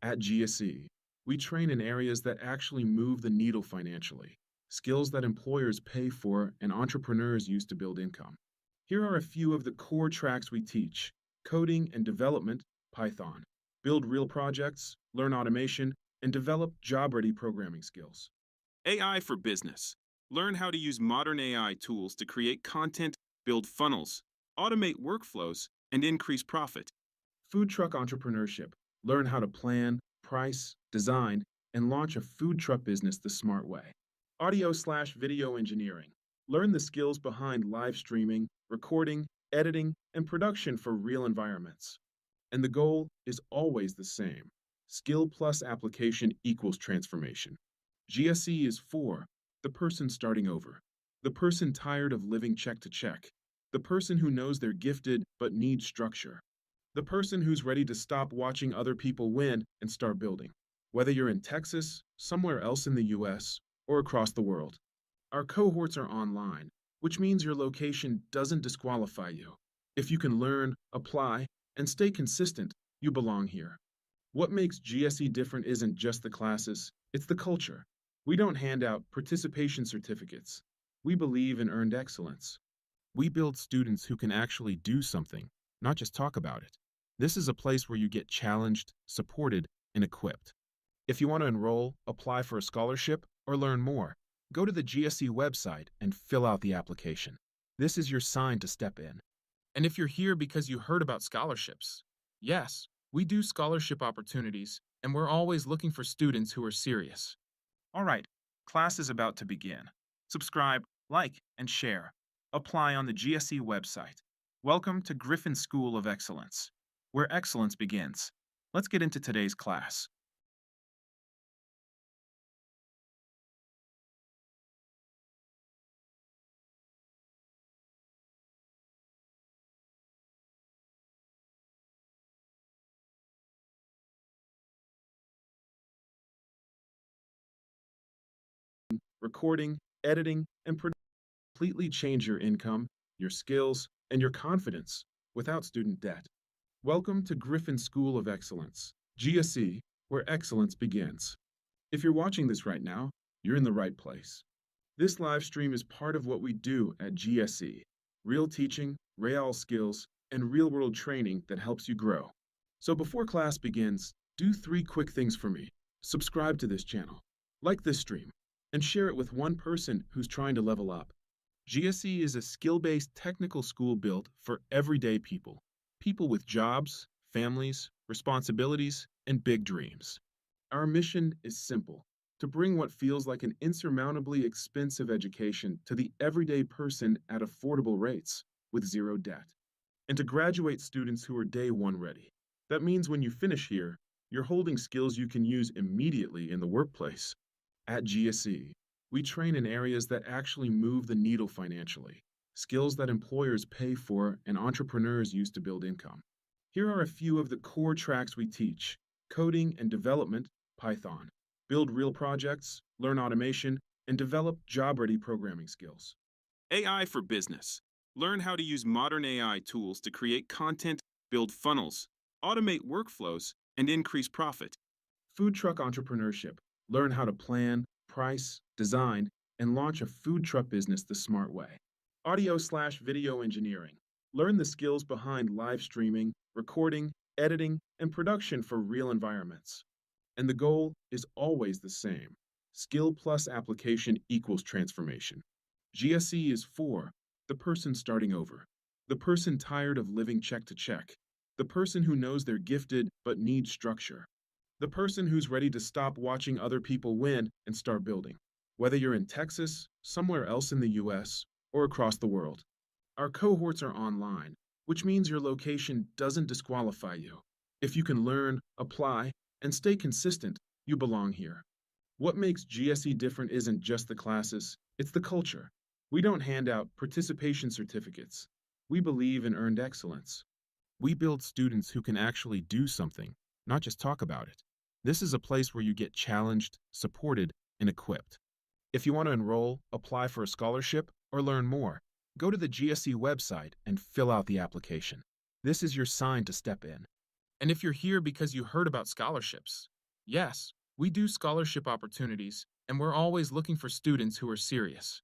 At GSE, we train in areas that actually move the needle financially, skills that employers pay for and entrepreneurs use to build income. Here are a few of the core tracks we teach: coding and development, Python; build real projects, learn automation, and develop job-ready programming skills. AI for business. Learn how to use modern AI tools to create content, build funnels, automate workflows, and increase profit. Food truck entrepreneurship. Learn how to plan, price, design, and launch a food truck business the smart way. Audio/video engineering. Learn the skills behind live streaming, recording, editing, and production for real environments. And the goal is always the same: skill plus application equals transformation. GSE is for the person starting over, the person tired of living check to check, the person who knows they're gifted but needs structure, the person who's ready to stop watching other people win and start building. Whether you're in Texas, somewhere else in the US, or across the world, our cohorts are online, which means your location doesn't disqualify you. If you can learn, apply, and stay consistent, you belong here. What makes GSE different isn't just the classes, it's the culture. We don't hand out participation certificates. We believe in earned excellence. We build students who can actually do something, not just talk about it. This is a place where you get challenged, supported, and equipped. If you want to enroll, apply for a scholarship, or learn more, go to the GSE website and fill out the application. This is your sign to step in. And if you're here because you heard about scholarships, yes, we do scholarship opportunities, and we're always looking for students who are serious. All right, class is about to begin. Subscribe, like, and share. Apply on the GSE website. Welcome to Griffin School of Excellence, where excellence begins. Let's get into today's class. Recording, editing, and completely change your income, your skills, and your confidence without student debt. Welcome to Griffin School of Excellence, GSE, where excellence begins. If you're watching this right now, you're in the right place. This live stream is part of what we do at GSE: real teaching, real skills, and real world training that helps you grow. So before class begins, do 3 quick things for me. Subscribe to this channel, like this stream, and share it with one person who's trying to level up. GSE is a skill-based technical school built for everyday people, people with jobs, families, responsibilities, and big dreams. Our mission is simple: to bring what feels like an insurmountably expensive education to the everyday person at affordable rates with zero debt, and to graduate students who are day one ready. That means when you finish here, you're holding skills you can use immediately in the workplace. At GSE, we train in areas that actually move the needle financially, skills that employers pay for and entrepreneurs use to build income. Here are a few of the core tracks we teach: coding and development, Python; build real projects, learn automation, and develop job-ready programming skills. AI for business. Learn how to use modern AI tools to create content, build funnels, automate workflows, and increase profit. Food truck entrepreneurship. Learn how to plan, price, design, and launch a food truck business the smart way. Audio/video engineering. Learn the skills behind live streaming, recording, editing, and production for real environments. And the goal is always the same. Skill plus application equals transformation. GSE is for the person starting over, the person tired of living check to check, the person who knows they're gifted but needs structure, the person who's ready to stop watching other people win and start building. Whether you're in Texas, somewhere else in the US, or across the world, our cohorts are online, which means your location doesn't disqualify you. If you can learn, apply, and stay consistent, you belong here. What makes GSE different isn't just the classes, it's the culture. We don't hand out participation certificates. We believe in earned excellence. We build students who can actually do something, not just talk about it. This is a place where you get challenged, supported, and equipped. If you want to enroll, apply for a scholarship, or learn more, go to the GSE website and fill out the application. This is your sign to step in. And if you're here because you heard about scholarships, yes, we do scholarship opportunities, and we're always looking for students who are serious.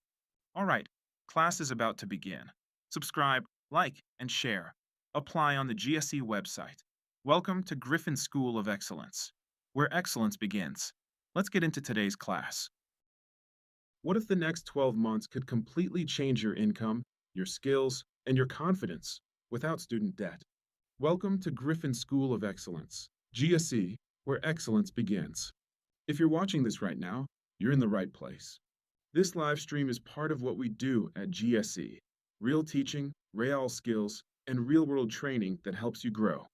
All right, class is about to begin. Subscribe, like, and share. Apply on the GSE website. Welcome to Griffin School of Excellence, where excellence begins. Let's get into today's class. What if the next 12 months could completely change your income, your skills, and your confidence without student debt? Welcome to Griffin School of Excellence, GSE, where excellence begins. If you're watching this right now, you're in the right place. This live stream is part of what we do at GSE: real teaching, real skills, and real-world training that helps you grow.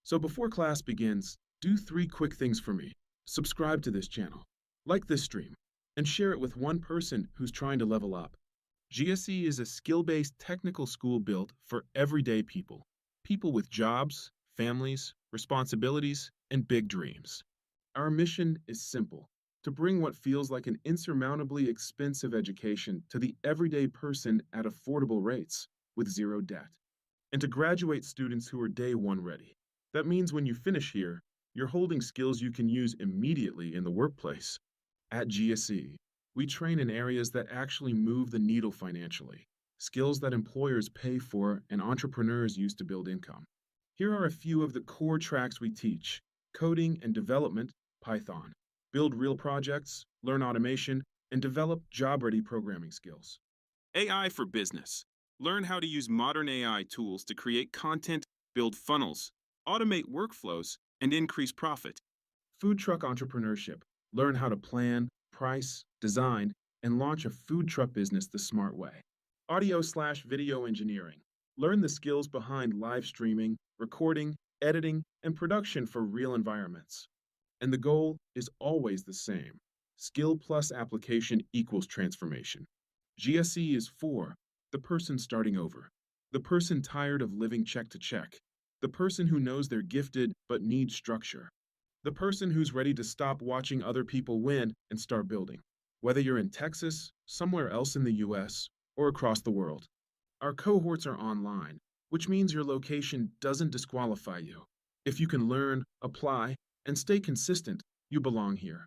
So before class begins, do 3 quick things for me. Subscribe to this channel, like this stream, and share it with one person who's trying to level up. GSE is a skill-based technical school built for everyday people. People with jobs, families, responsibilities, and big dreams. Our mission is simple: to bring what feels like an insurmountably expensive education to the everyday person at affordable rates, with zero debt. And to graduate students who are day one ready. That means when you finish here, you're holding skills you can use immediately in the workplace. At GSE, we train in areas that actually move the needle financially, skills that employers pay for and entrepreneurs use to build income. Here are a few of the core tracks we teach: coding and development, Python; build real projects, learn automation, and develop job-ready programming skills. AI for business. Learn how to use modern AI tools to create content, build funnels, automate workflows, and increase profit. Food truck entrepreneurship. Learn how to plan, price, design, and launch a food truck business the smart way. Audio/video engineering. Learn the skills behind live streaming, recording, editing, and production for real environments. And the goal is always the same. Skill plus application equals transformation. GSE is for the person starting over, the person tired of living check to check, the person who knows they're gifted but needs structure, the person who's ready to stop watching other people win and start building. Whether you're in Texas, somewhere else in the US, or across the world, our cohorts are online, which means your location doesn't disqualify you. If you can learn, apply, and stay consistent, you belong here.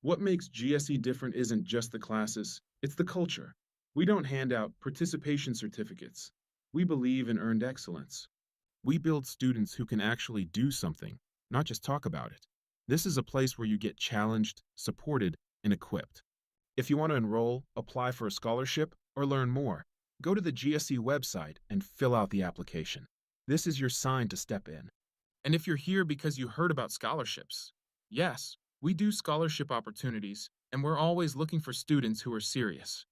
What makes GSE different isn't just the classes, it's the culture. We don't hand out participation certificates. We believe in earned excellence. We build students who can actually do something, not just talk about it. This is a place where you get challenged, supported, and equipped. If you want to enroll, apply for a scholarship, or learn more, go to the GSE website and fill out the application. This is your sign to step in. And if you're here because you heard about scholarships, yes, we do scholarship opportunities, and we're always looking for students who are serious.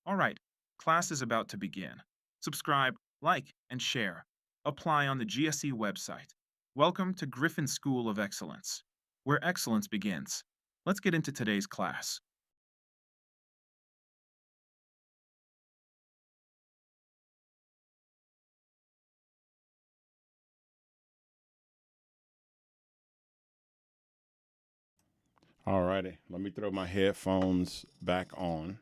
All right, class is about to begin. Subscribe, like, and share. Apply on the GSE website. Welcome to Griffin School of Excellence, where excellence begins. Let's get into today's class. All righty. Let me throw my headphones back on.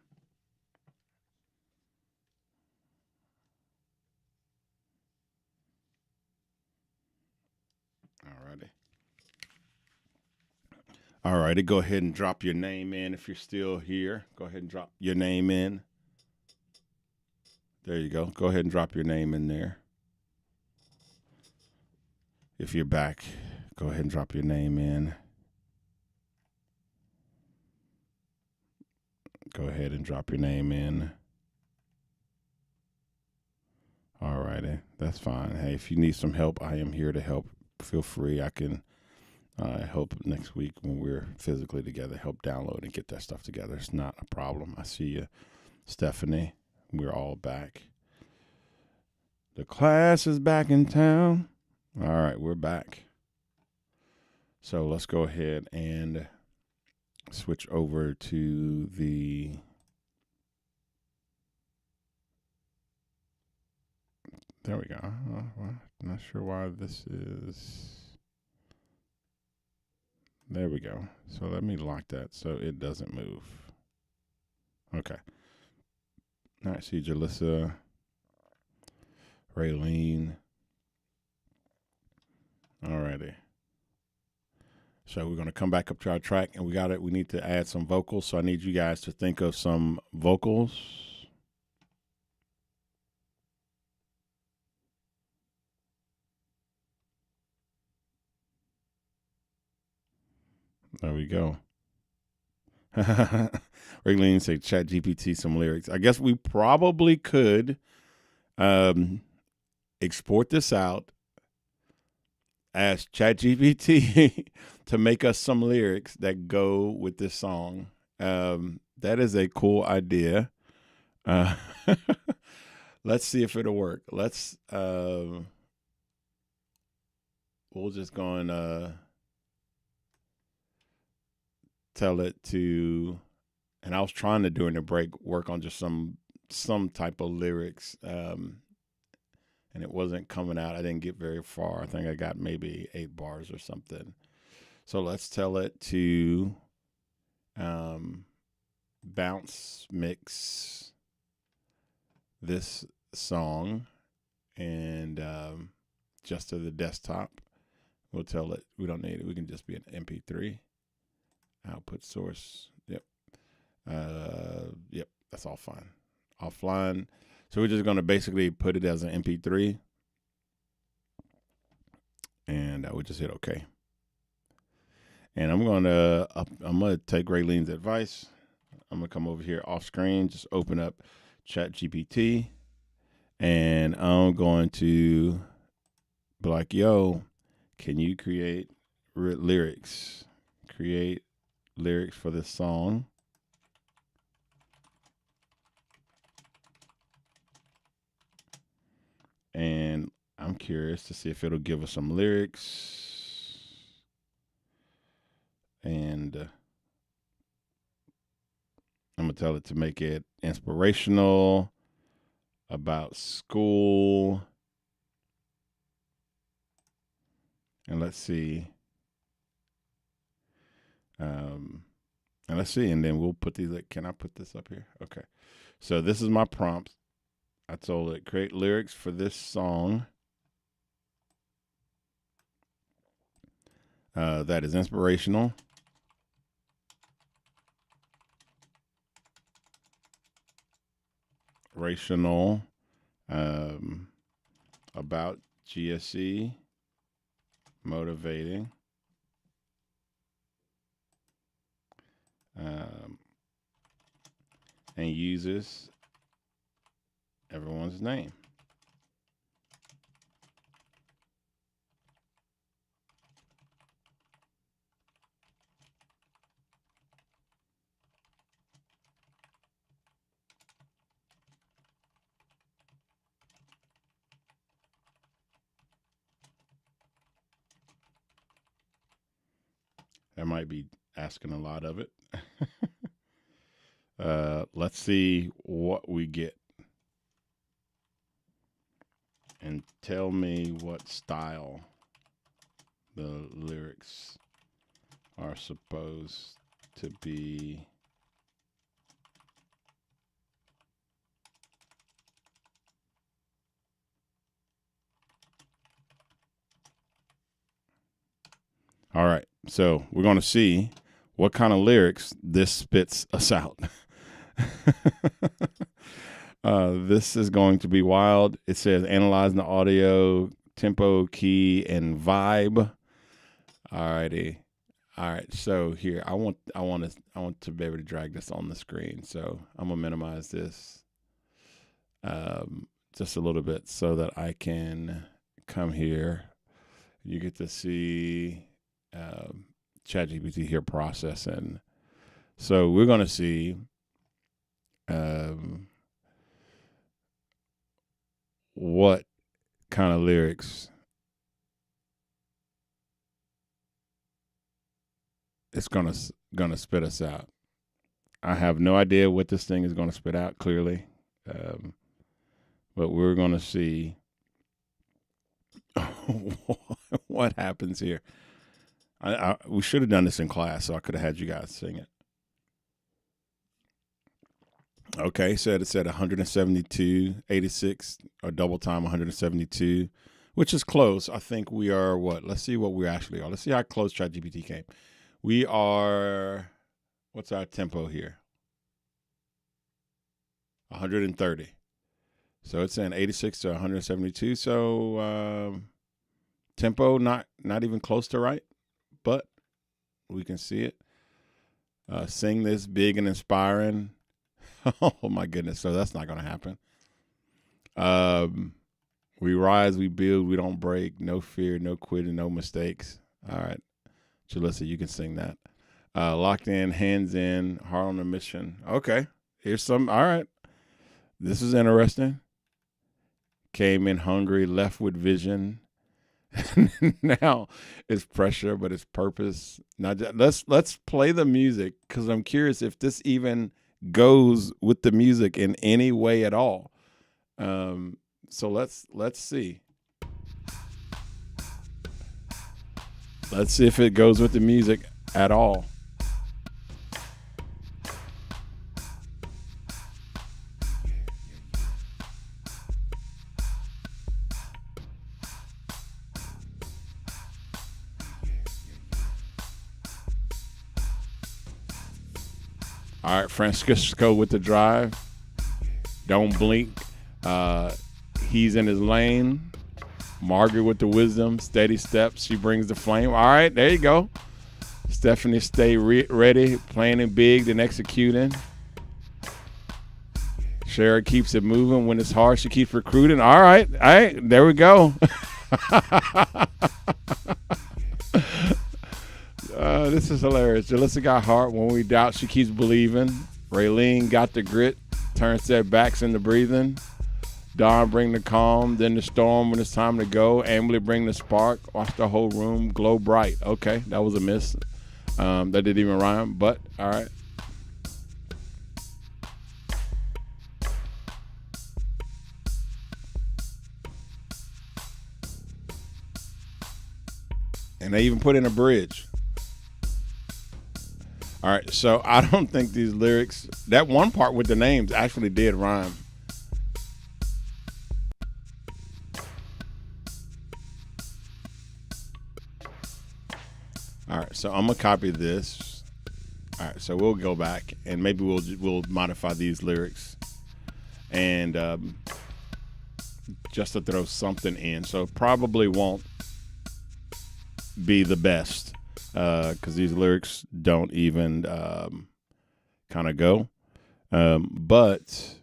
All righty, go ahead and drop your name in if you're still here. Go ahead and drop your name in. There you go. Go ahead and drop your name in there. If you're back, go ahead and drop your name in. Go ahead and drop your name in. All righty, that's fine. Hey, if you need some help, I am here to help. Feel free. I can help next week when we're physically together, help download and get that stuff together. It's not a problem. I see you, Stephanie. We're all back. The class is back in town. All right, we're back. So let's go ahead and switch over to the there we go. Not sure why this is. There we go. So let me lock that so it doesn't move. Okay. All right, see Jalissa, Raylene. All righty. So we're going to come back up to our track, and we need to add some vocals. So I need you guys to think of some vocals. There we go. Raylene said, "Chat GPT some lyrics." I guess we probably could export this out, ask ChatGPT to make us some lyrics that go with this song. That is a cool idea. Let's see if it'll work. We'll just go and tell it to, and I was trying to during the break work on just some type of lyrics, and it wasn't coming out. I didn't get very far. I think I got maybe 8 bars or something. So let's tell it to bounce mix this song and just to the desktop. We'll tell it we don't need it. We can just be an MP3 output source. Yep. Yep. That's all fine. Offline. So we're just going to basically put it as an MP3, and I would just hit OK. And I'm going to take Raylene's advice. I'm going to come over here off screen, just open up ChatGPT, and I'm going to be like, yo, can you create lyrics? Create lyrics for this song. And I'm curious to see if it'll give us some lyrics. And I'm going to tell it to make it inspirational, about school. And let's see. And then we'll put these, can I put this up here? Okay. So this is my prompt. I told it, create lyrics for this song that is inspirational, rational, about GSE, motivating, and uses everyone's name. That might be asking a lot of it. Let's see what we get. And tell me what style the lyrics are supposed to be. All right, so we're going to see what kind of lyrics this spits us out. This is going to be wild. It says analyzing the audio, tempo, key, and vibe. Alrighty. All right. So here, I want to be able to drag this on the screen. So I'm gonna minimize this just a little bit so that I can come here. You get to see ChatGPT here processing. So we're gonna see what kind of lyrics it's gonna spit us out. I have no idea what this thing is gonna spit out clearly, but we're gonna see what happens here. We should have done this in class, so I could have had you guys sing it. Okay, it said 172, 86, or double time 172, which is close. I think we are what? Let's see what we actually are. Let's see how close ChatGPT came. We are, what's our tempo here? 130. So it's saying 86 to 172. So tempo not even close to right, but we can see it. Sing this big and inspiring. Oh my goodness! So that's not going to happen. We rise, we build, we don't break. No fear, no quitting, no mistakes. All right, Jalissa, you can sing that. Locked in, hands in, heart on a mission. Okay, here's some. All right, this is interesting. Came in hungry, left with vision. Now it's pressure, but it's purpose. Now let's play the music because I'm curious if this even goes with the music in any way at all. So let's see. Let's see if it goes with the music at all. All right, Francisco with the drive. Don't blink. He's in his lane. Margaret with the wisdom. Steady steps. She brings the flame. All right, there you go. Stephanie, stay ready. Planning big, then executing. Shara keeps it moving. When it's hard, she keeps recruiting. All right, there we go. This is hilarious. Jalissa got heart. When we doubt, she keeps believing. Raylene got the grit. Turn setbacks into breathing. Dawn bring the calm. Then the storm when it's time to go. Emily bring the spark. Watch the whole room glow bright. Okay, that was a miss. That didn't even rhyme, but all right. And they even put in a bridge. All right, so I don't think these lyrics, that one part with the names actually did rhyme. All right, so I'm gonna copy this. All right, so we'll go back and maybe we'll modify these lyrics and just to throw something in. So it probably won't be the best. Because these lyrics don't even kind of go. But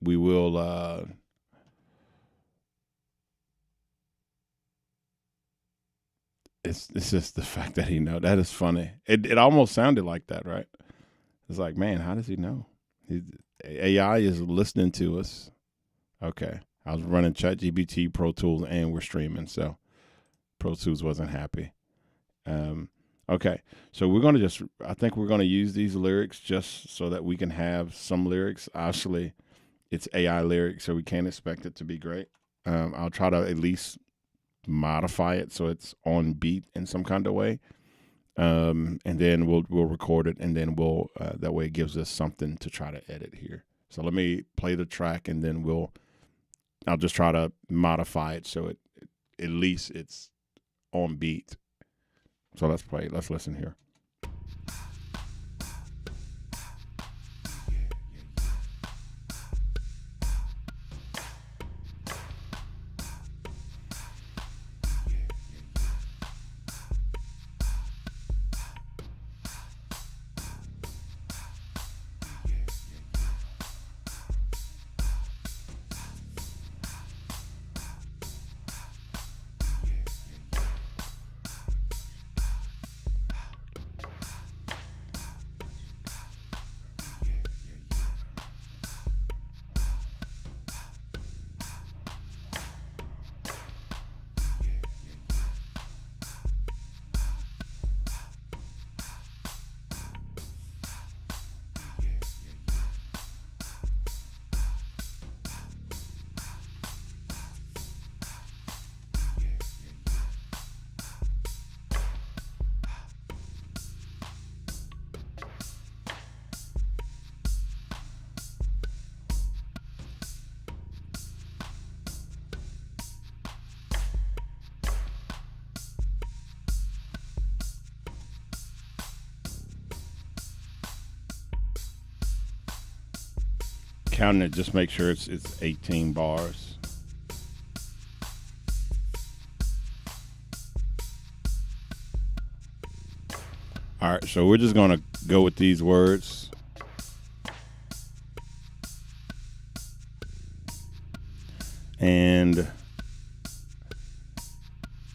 we will it's just the fact that he know. That is funny. It almost sounded like that, right? It's like, man, how does he know? AI is listening to us. Okay. I was running ChatGPT, Pro Tools, and we're streaming, so Pro Tools wasn't happy. Okay, so I think we're going to use these lyrics just so that we can have some lyrics. Actually, it's AI lyrics, so we can't expect it to be great. I'll try to at least modify it so it's on beat in some kind of way. And then we'll record it, and then that way it gives us something to try to edit here. So let me play the track, and then I'll just try to modify it so at least it's on beat. So let's listen here. counting it, just make sure it's 18 bars. All right, so we're just going to go with these words. And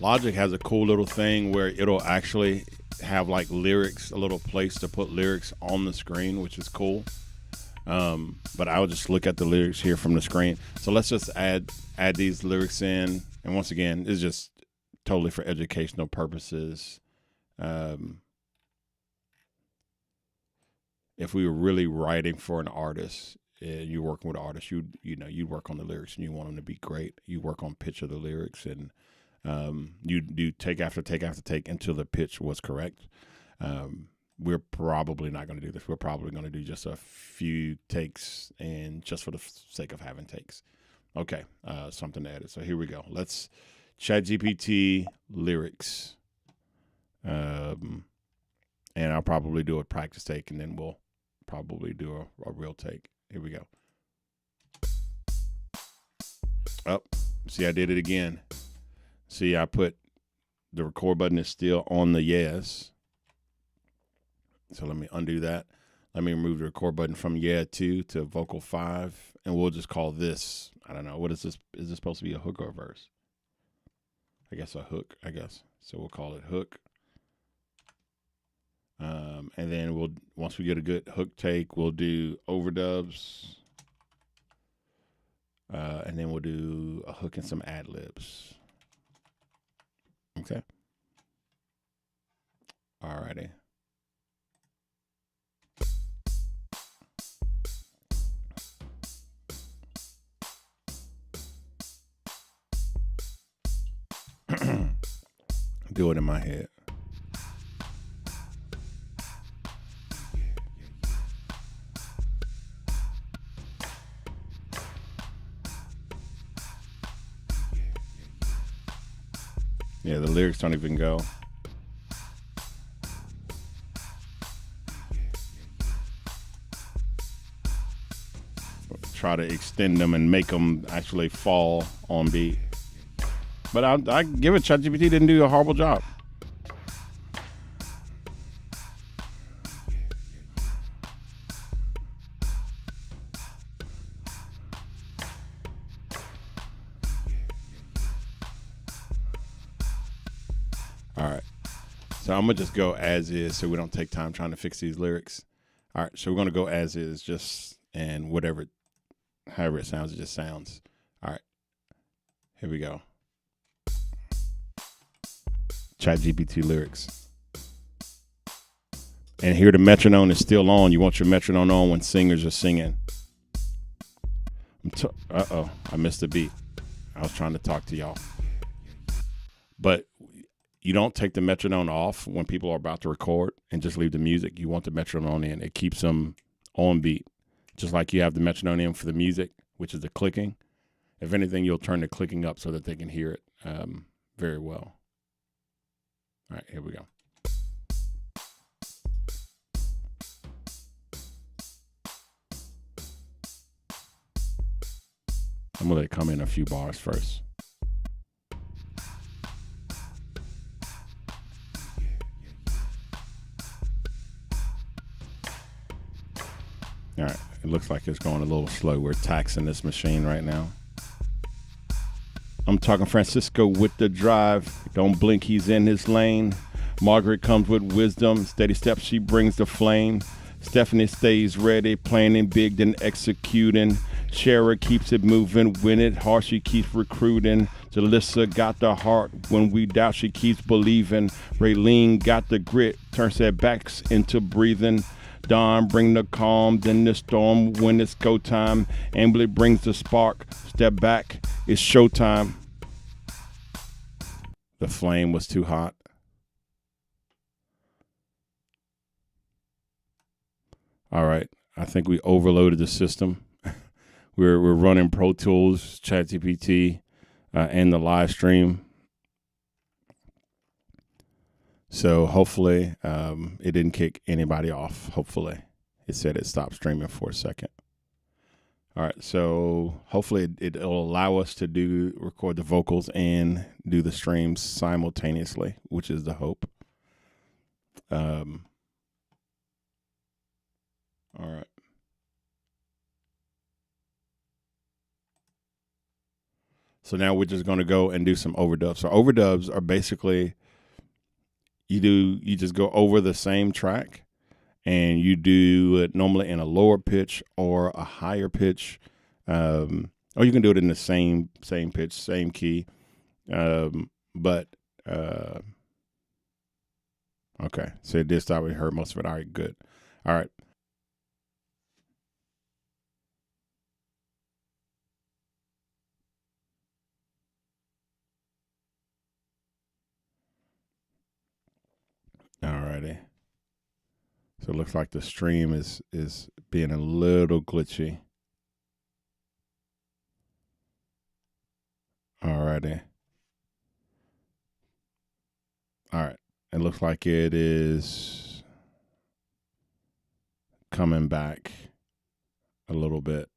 Logic has a cool little thing where it'll actually have like lyrics, a little place to put lyrics on the screen, which is cool. But I'll just look at the lyrics here from the screen. So let's just add these lyrics in. And once again, it's just totally for educational purposes. If we were really writing for an artist, you're working with an artist, you'd work on the lyrics and you want them to be great. You work on pitch of the lyrics, and you do take after take after take until the pitch was correct. We're probably not going to do this. We're probably going to do just a few takes, and just for the sake of having takes. Okay, something to edit. So here we go. Let's ChatGPT lyrics. And I'll probably do a practice take, and then we'll probably do a real take. Here we go. Oh, see, I did it again. See, I put the record button is still on the yes. So let me undo that. Let me remove the record button from yeah 2 to vocal 5, and we'll just call this, I don't know, what is this? Is this supposed to be a hook or a verse? I guess a hook, So we'll call it hook. And then once we get a good hook take, we'll do overdubs. And then we'll do a hook and some ad libs. Okay. Alrighty. Do it in my head. Yeah, the lyrics don't even go. Try to extend them and make them actually fall on beat. But I give it, ChatGPT didn't do a horrible job. All right. So I'm going to just go as is so we don't take time trying to fix these lyrics. All right. So we're going to go as is, just, and however it sounds, it just sounds. All right. Here we go. ChatGPT lyrics. And here the metronome is still on. You want your metronome on when singers are singing. Uh-oh. I missed the beat. I was trying to talk to y'all. But you don't take the metronome off when people are about to record and just leave the music. You want the metronome in. It keeps them on beat. Just like you have the metronome in for the music, which is the clicking. If anything, you'll turn the clicking up so that they can hear it very well. All right, here we go. I'm going to let it come in a few bars first. All right, it looks like it's going a little slow. We're taxing this machine right now. I'm talking Francisco with the drive. Don't blink, he's in his lane. Margaret comes with wisdom. Steady steps, she brings the flame. Stephanie stays ready, planning big, then executing. Shara keeps it moving. When it hard, she keeps recruiting. Jalissa got the heart. When we doubt, she keeps believing. Raylene got the grit. Turns setbacks into breathing. Dawn bring the calm, then the storm when it's go time. Ambly brings the spark. Step back, it's showtime. The flame was too hot. All right, I think we overloaded the system. We're running Pro Tools, ChatGPT, and the live stream. So hopefully it didn't kick anybody off. Hopefully. It said it stopped streaming for a second. All right, so hopefully it'll allow us to record the vocals and do the streams simultaneously, which is the hope. All right. So now we're just going to go and do some overdubs. So overdubs are basically you just go over the same track and you do it normally in a lower pitch or a higher pitch, or you can do it in the same pitch, same key. But okay, so it did start. We heard most of it. All right, good. All right. All righty. So it looks like the stream is being a little glitchy. All righty. All right. It looks like it is coming back a little bit.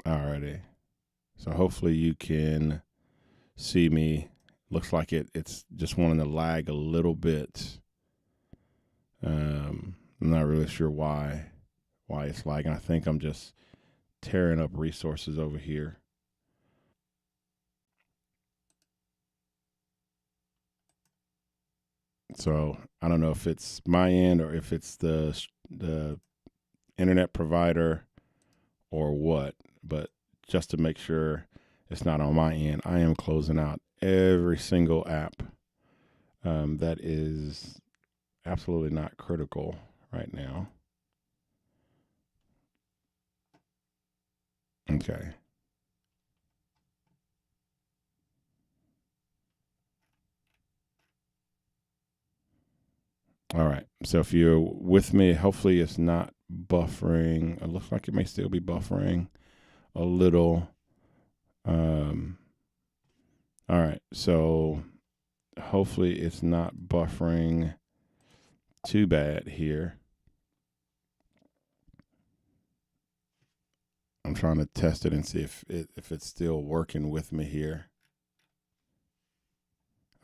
Alrighty. So hopefully you can see me. Looks like it's just wanting to lag a little bit. I'm not really sure why it's lagging. I think I'm just tearing up resources over here. So I don't know if it's my end or if it's the internet provider or what, but just to make sure it's not on my end, I am closing out every single app that is absolutely not critical right now. Okay. All right. So if you're with me, hopefully it's not buffering. It looks like it may still be buffering a little. All right. So hopefully it's not buffering too bad here. I'm trying to test it and see if it's still working with me here.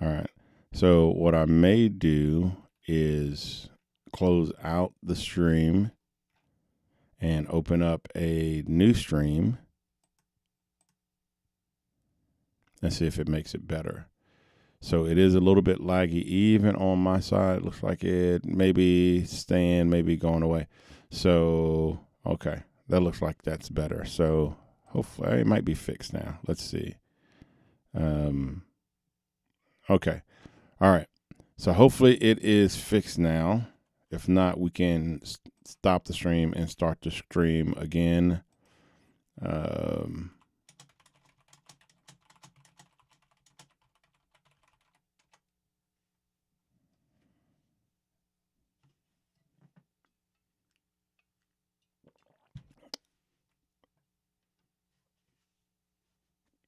All right. So what I may do is close out the stream and open up a new stream and see if it makes it better. So it is a little bit laggy even on my side. It looks like it may be staying, maybe going away. So, okay, that looks like that's better. So hopefully it might be fixed now. Let's see. Okay. All right. So hopefully it is fixed now. If not, we can stop the stream and start the stream again.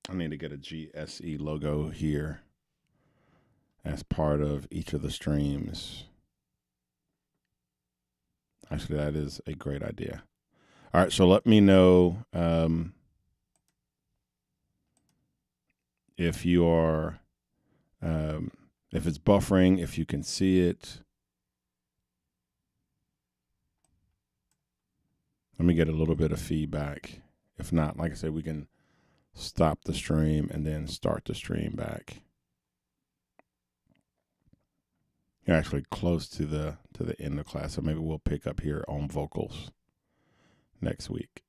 I need to get a GSE logo here as part of each of the streams. Actually, that is a great idea. All right, so let me know if you are, if it's buffering, if you can see it. Let me get a little bit of feedback. If not, like I said, we can stop the stream and then start the stream back. You're actually close to the end of class, so maybe we'll pick up here on vocals next week.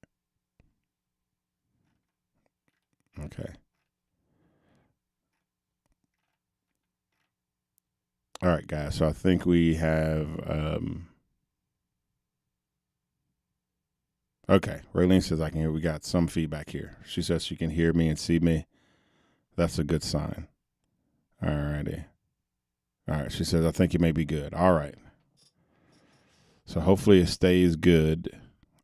Okay. All right, guys. So I think we have. Okay, Raylene says I can hear. We got some feedback here. She says she can hear me and see me. That's a good sign. All righty. All right, she says I think you may be good. All right. So hopefully it stays good,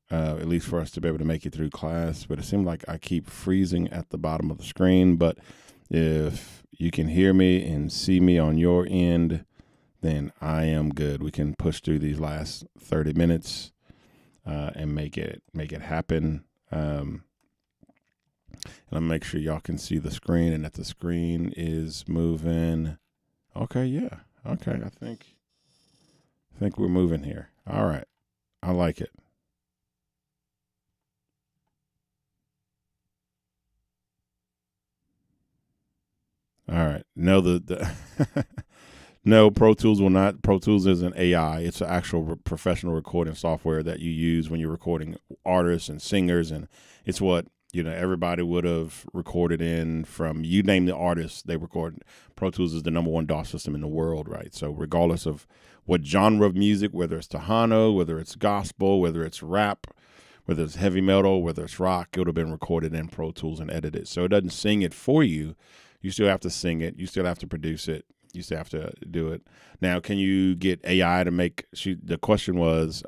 at least for us to be able to make it through class. But it seems like I keep freezing at the bottom of the screen. But if you can hear me and see me on your end, then I am good. We can push through these last 30 minutes and make it happen. And I'll make sure y'all can see the screen and that the screen is moving. Okay, yeah. Okay, I think we're moving here. All right. I like it. All right. No, the no, Pro Tools will not. Pro Tools isn't AI. It's an actual professional recording software that you use when you're recording artists and singers, and it's what everybody would have recorded in. From you name the artist they record. Pro Tools is the number one DAW system in the world, right? So regardless of what genre of music, whether it's Tejano, whether it's gospel, whether it's rap, whether it's heavy metal, whether it's rock, it would have been recorded in Pro Tools and edited. So it doesn't sing it for you. You still have to sing it. You still have to produce it. You still have to do it. Now, can you get AI to make? The question was,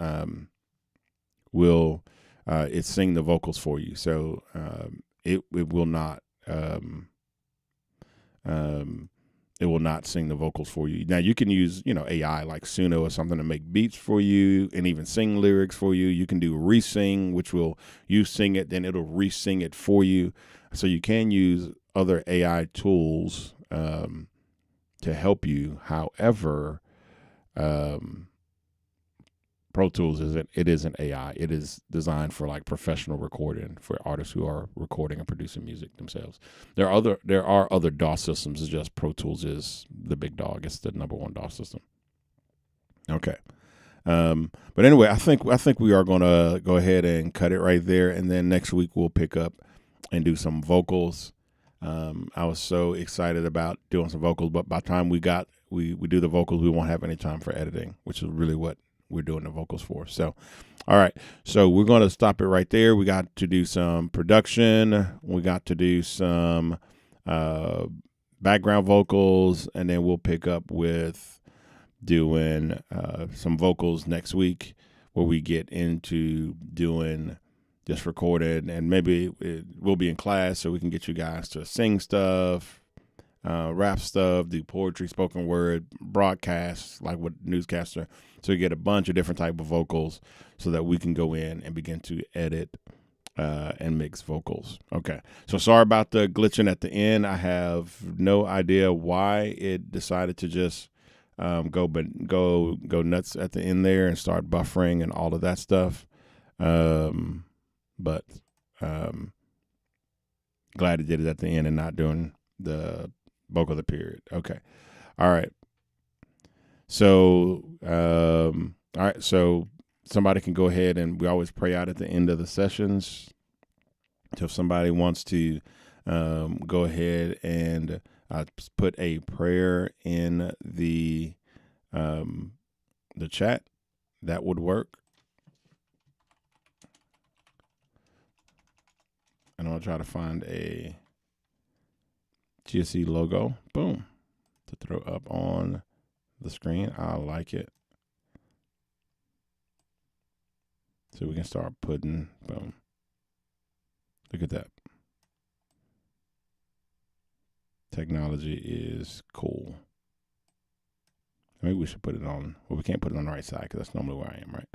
will it sing the vocals for you? So it will not. It will not sing the vocals for you. Now you can use AI like Suno or something to make beats for you and even sing lyrics for you. You can do resing, which will you sing it, then it'll resing it for you. So you can use other AI tools to help you. However, Pro Tools isn't AI. It is designed for like professional recording for artists who are recording and producing music themselves. There are other DAW systems. It's just Pro Tools is the big dog. It's the number one DAW system. Okay. But anyway, I think we are going to go ahead and cut it right there, and then next week we'll pick up and do some vocals. I was so excited about doing some vocals, but by the time we do the vocals, we won't have any time for editing, which is really what we're doing the vocals for. So, all right. So we're going to stop it right there. We got to do some production. We got to do some background vocals, and then we'll pick up with doing some vocals next week, where we get into doing just recorded, and maybe we'll be in class so we can get you guys to sing stuff, rap stuff, do poetry, spoken word, broadcasts like with newscaster. So you get a bunch of different type of vocals so that we can go in and begin to edit and mix vocals. Okay. So sorry about the glitching at the end. I have no idea why it decided to just go nuts at the end there and start buffering and all of that stuff. But glad it did it at the end and not doing the bulk of the period. Okay. All right. So, all right. So somebody can go ahead, and we always pray out at the end of the sessions. So if somebody wants to go ahead and put a prayer in the chat, that would work. And I'm going to try to find a GSE logo, boom, to throw up on the screen. I like it. So we can start putting, boom. Look at that. Technology is cool. Maybe we should put it on, well, we can't put it on the right side because that's normally where I am, right?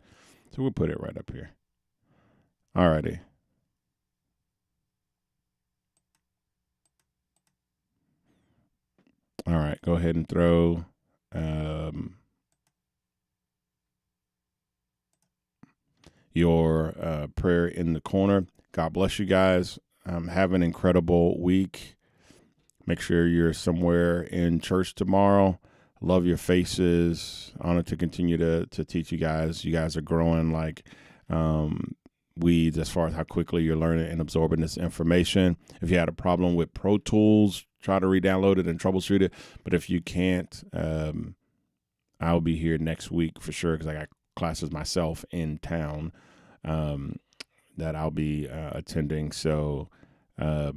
So we'll put it right up here. All righty. All right, go ahead and throw your prayer in the corner. God bless you guys. Have an incredible week. Make sure you're somewhere in church tomorrow. Love your faces. Honored to continue to teach you guys. You guys are growing like weeds as far as how quickly you're learning and absorbing this information. If you had a problem with Pro Tools, try to re-download it and troubleshoot it. But if you can't, I'll be here next week for sure, because I got classes myself in town that I'll be attending. So I'll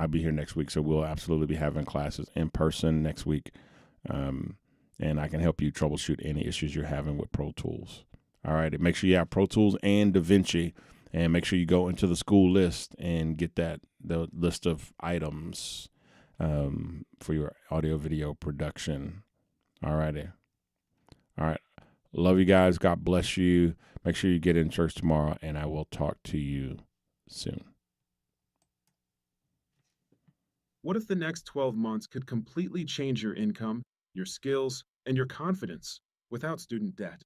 be here next week. So we'll absolutely be having classes in person next week. And I can help you troubleshoot any issues you're having with Pro Tools. All right. Make sure you have Pro Tools and DaVinci, and make sure you go into the school list and get the list of items for your audio video production. All righty. All right. Love you guys. God bless you. Make sure you get in church tomorrow, and I will talk to you soon. What if the next 12 months could completely change your income, your skills, and your confidence without student debt?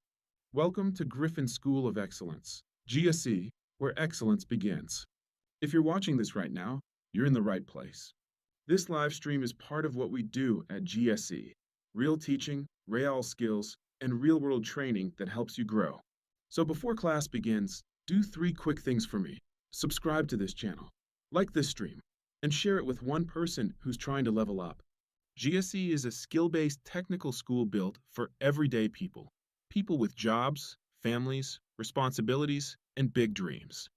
Welcome to Griffin School of Excellence, GSE, where excellence begins. If you're watching this right now, you're in the right place. This live stream is part of what we do at GSE: real teaching, real skills, and real world training that helps you grow. So before class begins, do 3 quick things for me. Subscribe to this channel, like this stream, and share it with one person who's trying to level up. GSE is a skill-based technical school built for everyday people, people with jobs, families, responsibilities, and big dreams.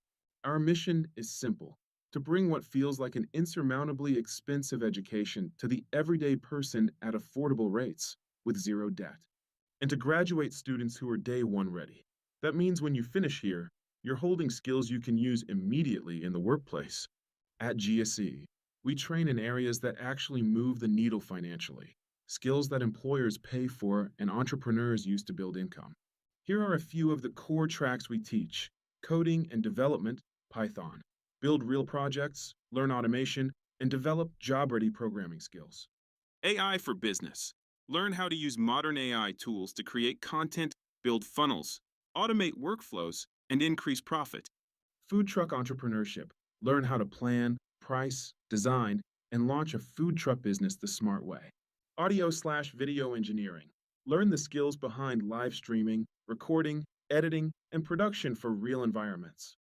Our mission is simple: to bring what feels like an insurmountably expensive education to the everyday person at affordable rates with zero debt, and to graduate students who are day one ready. That means when you finish here, you're holding skills you can use immediately in the workplace. At GSE, we train in areas that actually move the needle financially, skills that employers pay for and entrepreneurs use to build income. Here are a few of the core tracks we teach: coding and development, Python; build real projects, learn automation, and develop job-ready programming skills. AI for business. Learn how to use modern AI tools to create content, build funnels, automate workflows, and increase profit. Food truck entrepreneurship. Learn how to plan, price, design, and launch a food truck business the smart way. Audio/video engineering. Learn the skills behind live streaming, recording, editing, and production for real environments.